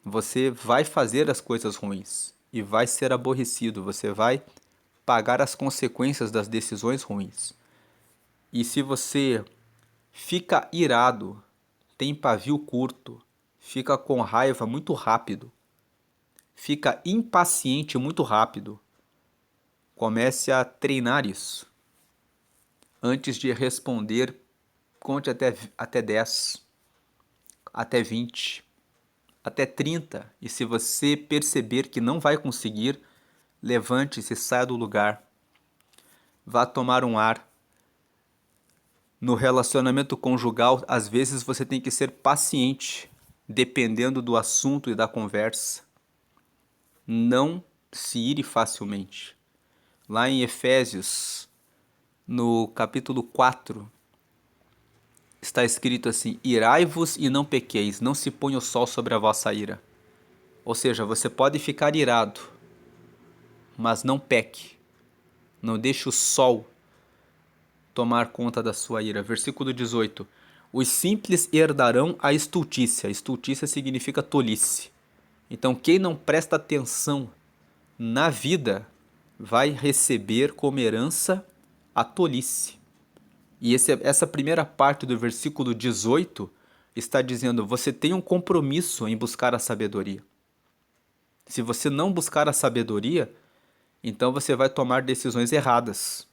[SPEAKER 1] você vai fazer as coisas ruins e vai ser aborrecido, você vai pagar as consequências das decisões ruins. E se você fica irado, tem pavio curto, fica com raiva muito rápido, fica impaciente muito rápido, comece a treinar isso. Antes de responder, conte até 10, até 20. Até 30, e se você perceber que não vai conseguir, levante-se, saia do lugar, vá tomar um ar. No relacionamento conjugal, às vezes você tem que ser paciente, dependendo do assunto e da conversa. Não se ire facilmente. Lá em Efésios, no capítulo 4, está escrito assim: irai-vos e não pequeis, não se ponha o sol sobre a vossa ira. Ou seja, você pode ficar irado, mas não peque. Não deixe o sol tomar conta da sua ira. Versículo 18. Os simples herdarão a estultícia. Estultícia significa tolice. Então quem não presta atenção na vida vai receber como herança a tolice. E essa primeira parte do versículo 18 está dizendo: você tem um compromisso em buscar a sabedoria. Se você não buscar a sabedoria, então você vai tomar decisões erradas.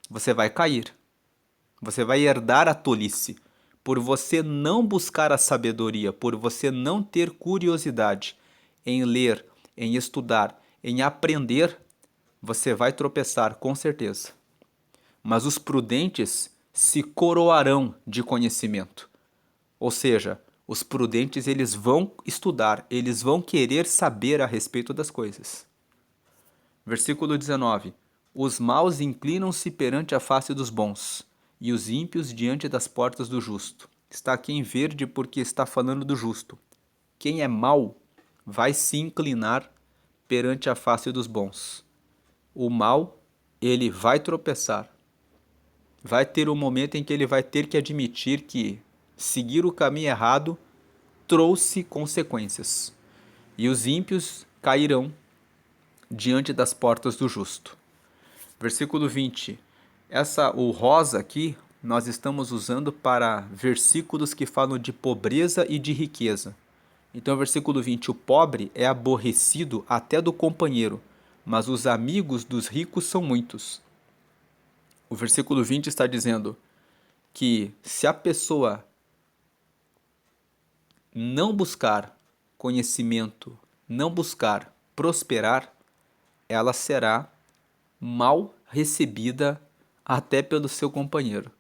[SPEAKER 1] Você vai cair. Você vai herdar a tolice. Por você não buscar a sabedoria, por você não ter curiosidade em ler, em estudar, em aprender, você vai tropeçar com certeza. Mas os prudentes se coroarão de conhecimento. Ou seja, os prudentes eles vão estudar, eles vão querer saber a respeito das coisas. Versículo 19. Os maus inclinam-se perante a face dos bons, e os ímpios diante das portas do justo. Está aqui em verde porque está falando do justo. Quem é mau vai se inclinar perante a face dos bons. O mau, ele vai tropeçar. Vai ter um momento em que ele vai ter que admitir que seguir o caminho errado trouxe consequências. E os ímpios cairão diante das portas do justo. Versículo 20. O rosa aqui nós estamos usando para versículos que falam de pobreza e de riqueza. Então, versículo 20. O pobre é aborrecido até do companheiro, mas os amigos dos ricos são muitos. O versículo 20 está dizendo que se a pessoa não buscar conhecimento, não buscar prosperar, ela será mal recebida até pelo seu companheiro.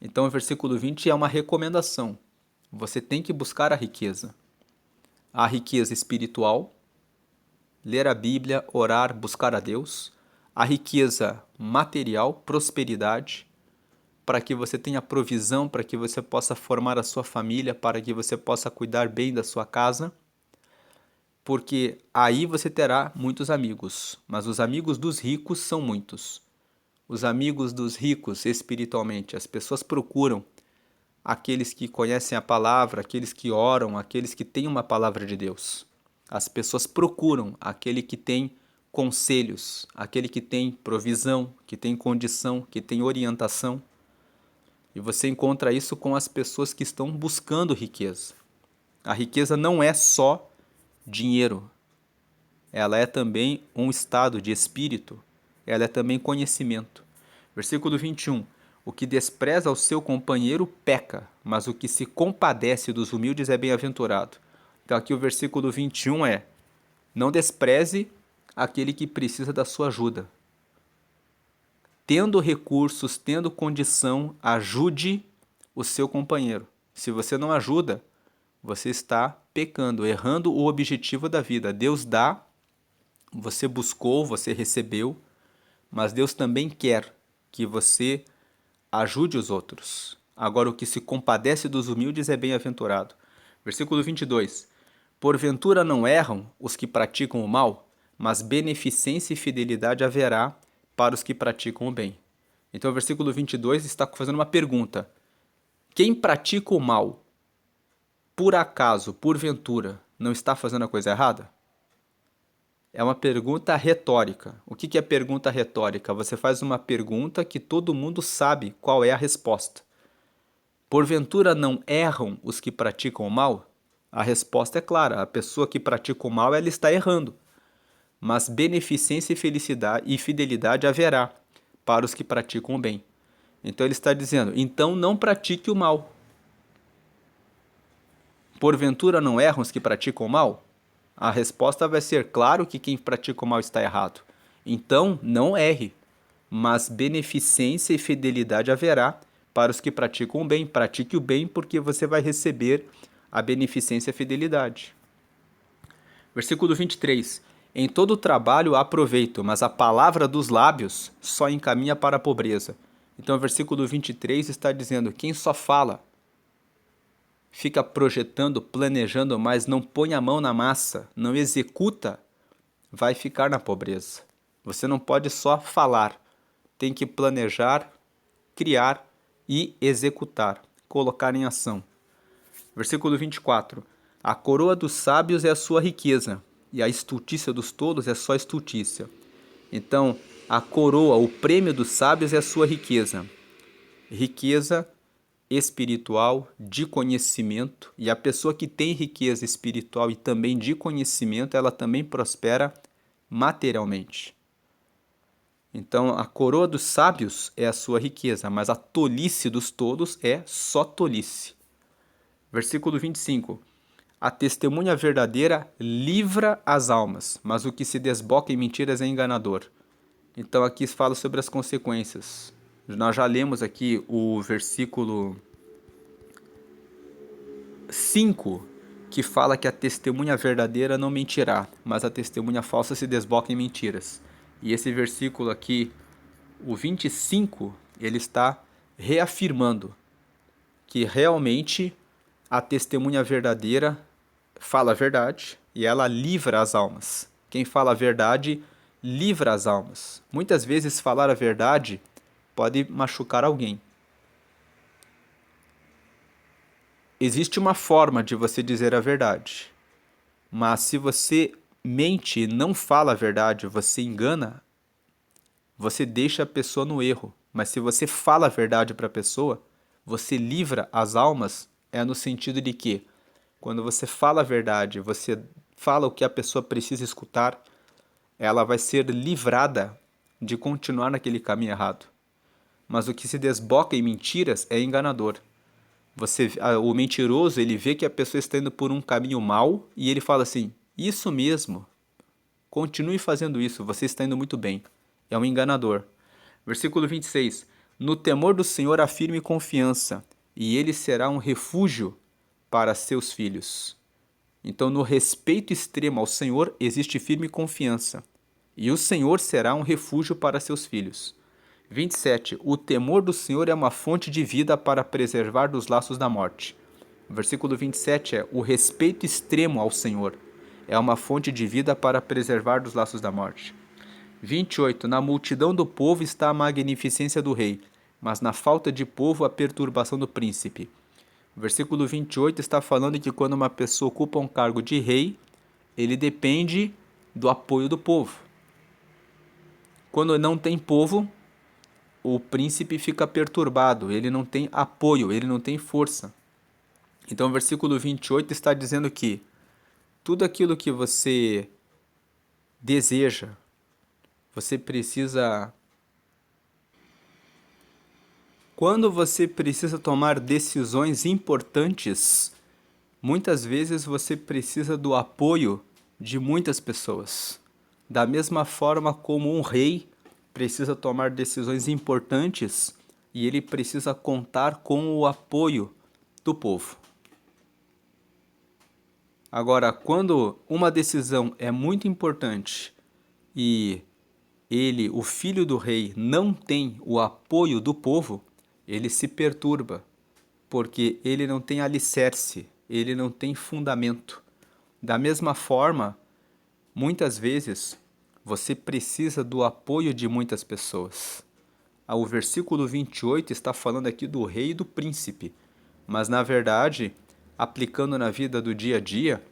[SPEAKER 1] Então o versículo 20 é uma recomendação. Você tem que buscar a riqueza. A riqueza espiritual, ler a Bíblia, orar, buscar a Deus. A riqueza material, prosperidade, para que você tenha provisão, para que você possa formar a sua família, para que você possa cuidar bem da sua casa. Porque aí você terá muitos amigos, mas os amigos dos ricos são muitos. Os amigos dos ricos espiritualmente, as pessoas procuram aqueles que conhecem a palavra, aqueles que oram, aqueles que têm uma palavra de Deus. As pessoas procuram aquele que tem conselhos, aquele que tem provisão, que tem condição, que tem orientação. E você encontra isso com as pessoas que estão buscando riqueza. A riqueza não é só dinheiro. Ela é também um estado de espírito. Ela é também conhecimento. Versículo 21. O que despreza o seu companheiro peca, mas o que se compadece dos humildes é bem-aventurado. Então aqui o versículo 21 é: não despreze aquele que precisa da sua ajuda. Tendo recursos, tendo condição, ajude o seu companheiro. Se você não ajuda, você está pecando, errando o objetivo da vida. Deus dá, você buscou, você recebeu, mas Deus também quer que você ajude os outros. Agora, o que se compadece dos humildes é bem-aventurado. Versículo 22. Porventura não erram os que praticam o mal, mas beneficência e fidelidade haverá para os que praticam o bem. Então, o versículo 22 está fazendo uma pergunta. Quem pratica o mal, por acaso, porventura, não está fazendo a coisa errada? É uma pergunta retórica. O que é pergunta retórica? Você faz uma pergunta que todo mundo sabe qual é a resposta. Porventura não erram os que praticam o mal? A resposta é clara. A pessoa que pratica o mal, ela está errando. Mas beneficência e felicidade e fidelidade haverá para os que praticam o bem. Então ele está dizendo, então não pratique o mal. Porventura não erram os que praticam o mal? A resposta vai ser, claro que quem pratica o mal está errado. Então, não erre, mas beneficência e fidelidade haverá para os que praticam o bem. Pratique o bem porque você vai receber a beneficência e a fidelidade. Versículo 23. Em todo trabalho há proveito, mas a palavra dos lábios só encaminha para a pobreza. Então, o versículo 23 está dizendo, quem só fala, fica projetando, planejando, mas não põe a mão na massa, não executa, vai ficar na pobreza. Você não pode só falar, tem que planejar, criar e executar, colocar em ação. Versículo 24. A coroa dos sábios é a sua riqueza, e a estultícia dos tolos é só estultícia. Então, a coroa, o prêmio dos sábios é a sua riqueza. Riqueza espiritual, de conhecimento, e a pessoa que tem riqueza espiritual e também de conhecimento, ela também prospera materialmente. Então, a coroa dos sábios é a sua riqueza, mas a tolice dos tolos é só tolice. Versículo 25. A testemunha verdadeira livra as almas, mas o que se desboca em mentiras é enganador. Então, aqui fala sobre as consequências. Nós já lemos aqui o versículo 5, que fala que a testemunha verdadeira não mentirá, mas a testemunha falsa se desboca em mentiras. E esse versículo aqui, o 25, ele está reafirmando que realmente a testemunha verdadeira fala a verdade e ela livra as almas. Quem fala a verdade livra as almas. Muitas vezes falar a verdade pode machucar alguém. Existe uma forma de você dizer a verdade, mas se você mente e não fala a verdade, você engana, você deixa a pessoa no erro. Mas se você fala a verdade para a pessoa, você livra as almas, é no sentido de que, quando você fala a verdade, você fala o que a pessoa precisa escutar, ela vai ser livrada de continuar naquele caminho errado. Mas o que se desboca em mentiras é enganador. O mentiroso, ele vê que a pessoa está indo por um caminho mau e ele fala assim: isso mesmo, continue fazendo isso, você está indo muito bem. É um enganador. Versículo 26. No temor do Senhor há firme confiança, e ele será um refúgio para seus filhos. Então, no respeito extremo ao Senhor existe firme confiança, e o Senhor será um refúgio para seus filhos. 27. O temor do Senhor é uma fonte de vida para preservar dos laços da morte. Versículo 27 é: o respeito extremo ao Senhor é uma fonte de vida para preservar dos laços da morte. 28. Na multidão do povo está a magnificência do rei, mas na falta de povo a perturbação do príncipe. O versículo 28 está falando que quando uma pessoa ocupa um cargo de rei, ele depende do apoio do povo. Quando não tem povo, o príncipe fica perturbado, ele não tem apoio, ele não tem força. Então o versículo 28 está dizendo que tudo aquilo que você deseja, você precisa... Quando você precisa tomar decisões importantes, muitas vezes você precisa do apoio de muitas pessoas. Da mesma forma como um rei precisa tomar decisões importantes e ele precisa contar com o apoio do povo. Agora, quando uma decisão é muito importante e ele, o filho do rei, não tem o apoio do povo, ele se perturba, porque ele não tem alicerce, ele não tem fundamento. Da mesma forma, muitas vezes, você precisa do apoio de muitas pessoas. O versículo 28 está falando aqui do rei e do príncipe, mas na verdade, aplicando na vida do dia a dia,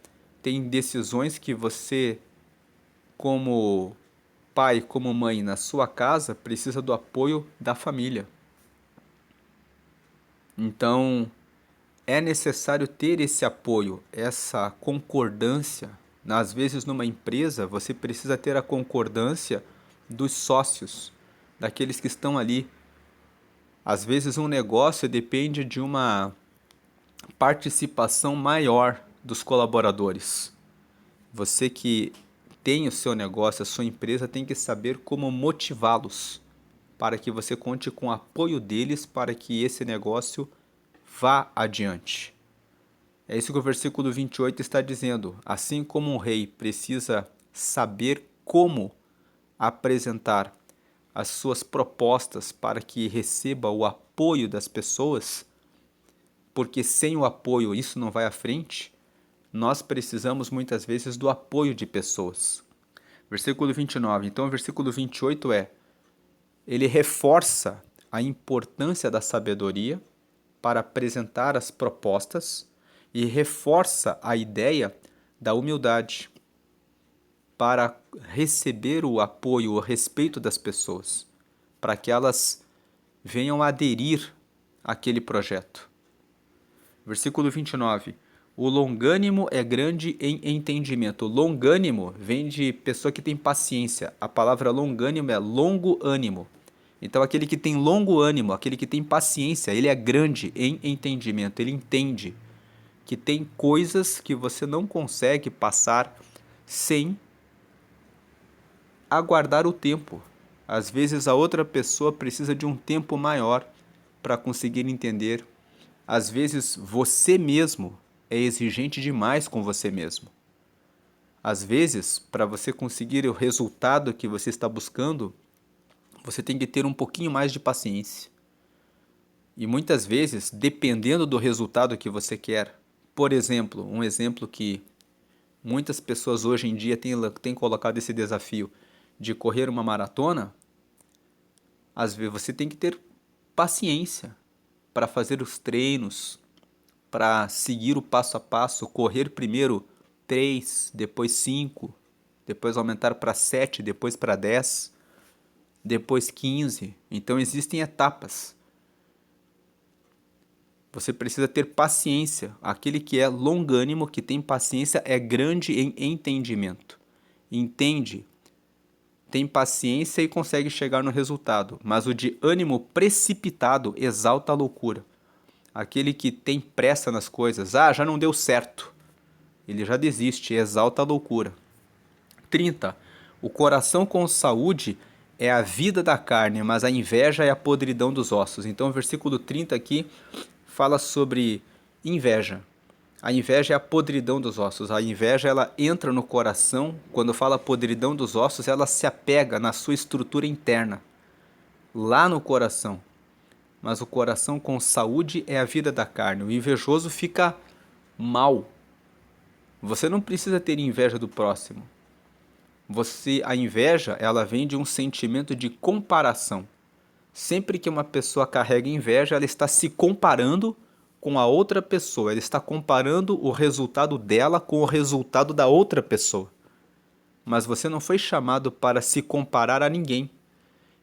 [SPEAKER 1] tem decisões que você, como pai, como mãe, na sua casa, precisa do apoio da família. Então, é necessário ter esse apoio, essa concordância. Às vezes, numa empresa, você precisa ter a concordância dos sócios, daqueles que estão ali. Às vezes, um negócio depende de uma participação maior dos colaboradores. Você que tem o seu negócio, a sua empresa, tem que saber como motivá-los para que você conte com o apoio deles para que esse negócio vá adiante. É isso que o versículo 28 está dizendo. Assim como um rei precisa saber como apresentar as suas propostas para que receba o apoio das pessoas, porque sem o apoio isso não vai à frente, nós precisamos muitas vezes do apoio de pessoas. Versículo 29. Então, o versículo 28 ele reforça a importância da sabedoria para apresentar as propostas e reforça a ideia da humildade. para receber o apoio, o respeito das pessoas, para que elas venham aderir àquele projeto. Versículo 29. O longânimo é grande em entendimento. Longânimo vem de pessoa que tem paciência. A palavra longânimo é longo ânimo. Então, aquele que tem longo ânimo, aquele que tem paciência, ele é grande em entendimento. Ele entende que tem coisas que você não consegue passar sem aguardar o tempo. Às vezes, a outra pessoa precisa de um tempo maior para conseguir entender. Às vezes, você mesmo é exigente demais com você mesmo. Às vezes, para você conseguir o resultado que você está buscando, você tem que ter um pouquinho mais de paciência. E muitas vezes, dependendo do resultado que você quer, por exemplo, um exemplo que muitas pessoas hoje em dia têm colocado esse desafio de correr uma maratona, às vezes você tem que ter paciência para fazer os treinos, para seguir o passo a passo, correr primeiro 3, depois 5, depois aumentar para 7, depois para 10, depois 15. Então existem etapas. Você precisa ter paciência. Aquele que é longânimo, que tem paciência, é grande em entendimento. Entende, tem paciência e consegue chegar no resultado. Mas o de ânimo precipitado exalta a loucura. Aquele que tem pressa nas coisas, já não deu certo. Ele já desiste, exalta a loucura. 30. O coração com saúde é a vida da carne, mas a inveja é a podridão dos ossos. Então o versículo 30 aqui fala sobre inveja. A inveja é a podridão dos ossos. A inveja, ela entra no coração. Quando fala podridão dos ossos, ela se apega na sua estrutura interna, lá no coração. Mas o coração com saúde é a vida da carne. O invejoso fica mal. Você não precisa ter inveja do próximo. A inveja, ela vem de um sentimento de comparação. Sempre que uma pessoa carrega inveja, ela está se comparando com a outra pessoa. Ela está comparando o resultado dela com o resultado da outra pessoa. Mas você não foi chamado para se comparar a ninguém.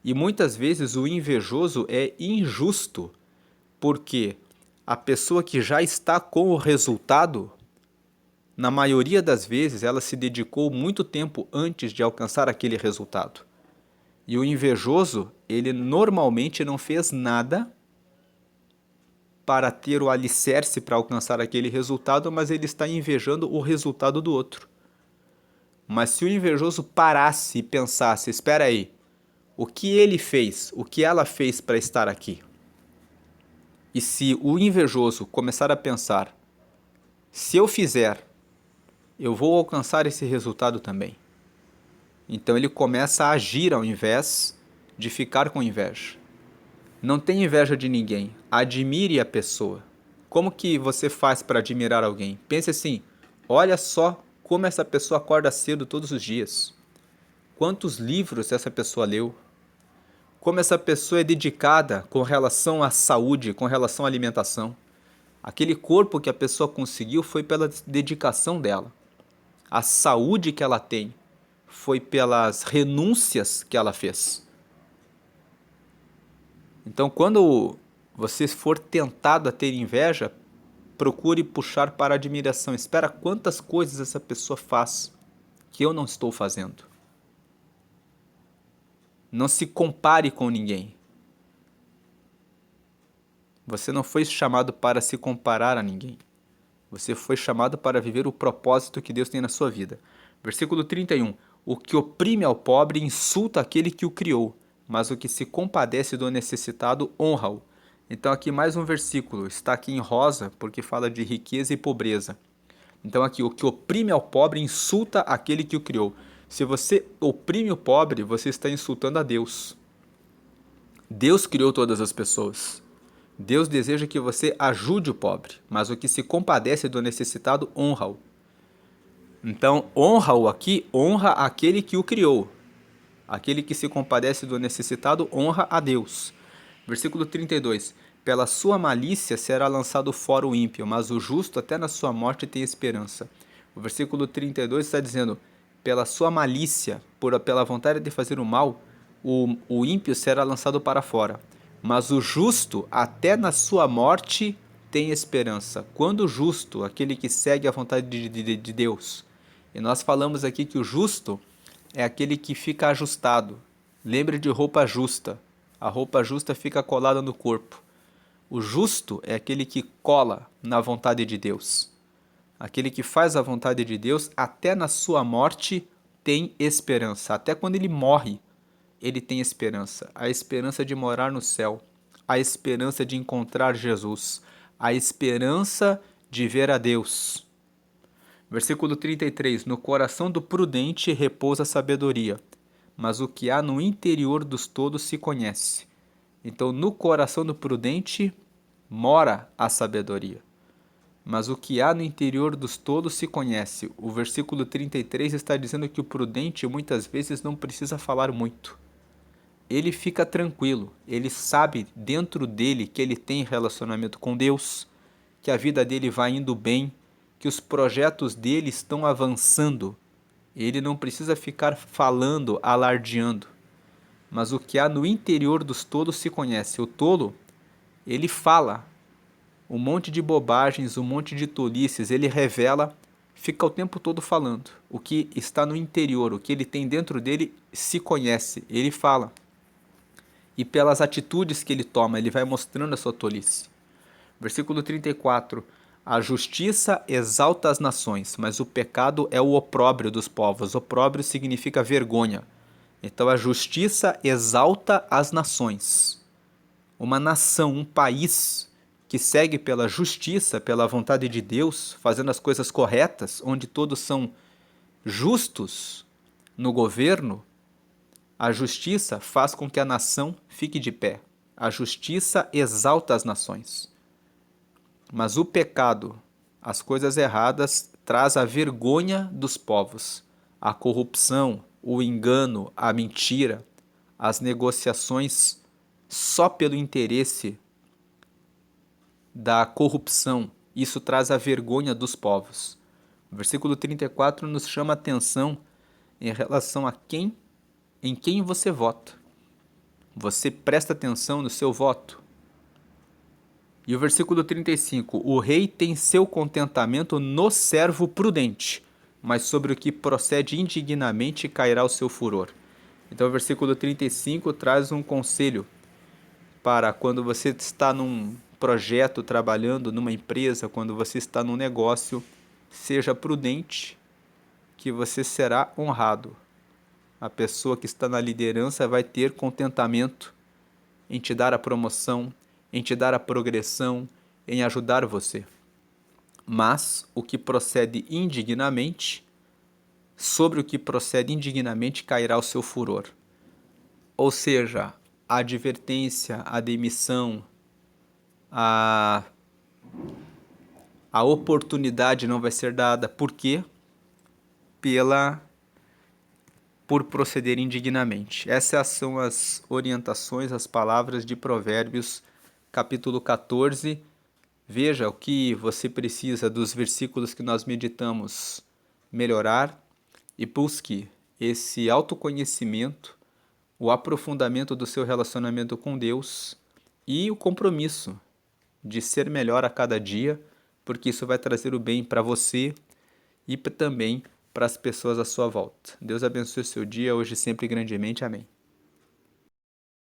[SPEAKER 1] E muitas vezes o invejoso é injusto, porque a pessoa que já está com o resultado, na maioria das vezes, ela se dedicou muito tempo antes de alcançar aquele resultado. E o invejoso, ele normalmente não fez nada para ter o alicerce para alcançar aquele resultado, mas ele está invejando o resultado do outro. Mas se o invejoso parasse e pensasse, espera aí, o que ele fez, o que ela fez para estar aqui? E se o invejoso começar a pensar, se eu fizer, eu vou alcançar esse resultado também. Então ele começa a agir ao invés de ficar com inveja. Não tenha inveja de ninguém, admire a pessoa. Como que você faz para admirar alguém? Pense assim, olha só como essa pessoa acorda cedo todos os dias. Quantos livros essa pessoa leu? Como essa pessoa é dedicada com relação à saúde, com relação à alimentação. Aquele corpo que a pessoa conseguiu foi pela dedicação dela. A saúde que ela tem foi pelas renúncias que ela fez. Então, quando você for tentado a ter inveja, procure puxar para a admiração. Espera quantas coisas essa pessoa faz que eu não estou fazendo. Não se compare com ninguém. Você não foi chamado para se comparar a ninguém. Você foi chamado para viver o propósito que Deus tem na sua vida. Versículo 31. O que oprime ao pobre insulta aquele que o criou, mas o que se compadece do necessitado honra-o. Então aqui mais um versículo, está aqui em rosa porque fala de riqueza e pobreza. Então aqui, o que oprime ao pobre insulta aquele que o criou. Se você oprime o pobre, você está insultando a Deus. Deus criou todas as pessoas. Deus deseja que você ajude o pobre, mas o que se compadece do necessitado honra-o. Então, honra-o aqui, honra aquele que o criou. Aquele que se compadece do necessitado honra a Deus. Versículo 32. Pela sua malícia será lançado fora o ímpio, mas o justo até na sua morte tem esperança. O versículo 32 está dizendo, pela sua malícia, pela vontade de fazer o mal, o ímpio será lançado para fora. Mas o justo, até na sua morte, tem esperança. Quando o justo, aquele que segue a vontade de Deus, e nós falamos aqui que o justo é aquele que fica ajustado. Lembre de roupa justa. A roupa justa fica colada no corpo. O justo é aquele que cola na vontade de Deus. Aquele que faz a vontade de Deus, até na sua morte, tem esperança. Até quando ele morre, ele tem esperança. A esperança de morar no céu. A esperança de encontrar Jesus. A esperança de ver a Deus. Versículo 33. No coração do prudente repousa a sabedoria, mas o que há no interior dos tolos se conhece. Então, no coração do prudente mora a sabedoria, mas o que há no interior dos tolos se conhece. O versículo 33 está dizendo que o prudente muitas vezes não precisa falar muito. Ele fica tranquilo, ele sabe dentro dele que ele tem relacionamento com Deus, que a vida dele vai indo bem, que os projetos dele estão avançando. Ele não precisa ficar falando, alardeando. Mas o que há no interior dos tolos se conhece. O tolo, ele fala um monte de bobagens, um monte de tolices, ele revela, fica o tempo todo falando. O que está no interior, o que ele tem dentro dele, se conhece, ele fala. E pelas atitudes que ele toma, ele vai mostrando a sua tolice. Versículo 34. A justiça exalta as nações, mas o pecado é o opróbrio dos povos. Opróbrio significa vergonha. Então a justiça exalta as nações. Uma nação, um país que segue pela justiça, pela vontade de Deus, fazendo as coisas corretas, onde todos são justos no governo, a justiça faz com que a nação fique de pé. A justiça exalta as nações. Mas o pecado, as coisas erradas, traz a vergonha dos povos. A corrupção, o engano, a mentira, as negociações só pelo interesse da corrupção, isso traz a vergonha dos povos. O versículo 34 nos chama a atenção em relação a em quem você vota. Você presta atenção no seu voto? E o versículo 35, o rei tem seu contentamento no servo prudente, mas sobre o que procede indignamente cairá o seu furor. Então o versículo 35 traz um conselho para quando você está num projeto, trabalhando numa empresa, quando você está num negócio, seja prudente, que você será honrado. A pessoa que está na liderança vai ter contentamento em te dar a promoção, em te dar a progressão, em ajudar você. Mas o que procede indignamente, sobre o que procede indignamente cairá o seu furor. Ou seja, a advertência, a demissão, a oportunidade não vai ser dada. Por quê? Por proceder indignamente. Essas são as orientações, as palavras de Provérbios, capítulo 14. Veja o que você precisa dos versículos que nós meditamos melhorar e busque esse autoconhecimento, o aprofundamento do seu relacionamento com Deus e o compromisso de ser melhor a cada dia, porque isso vai trazer o bem para você e também para as pessoas à sua volta. Deus abençoe o seu dia, hoje e sempre grandemente. Amém.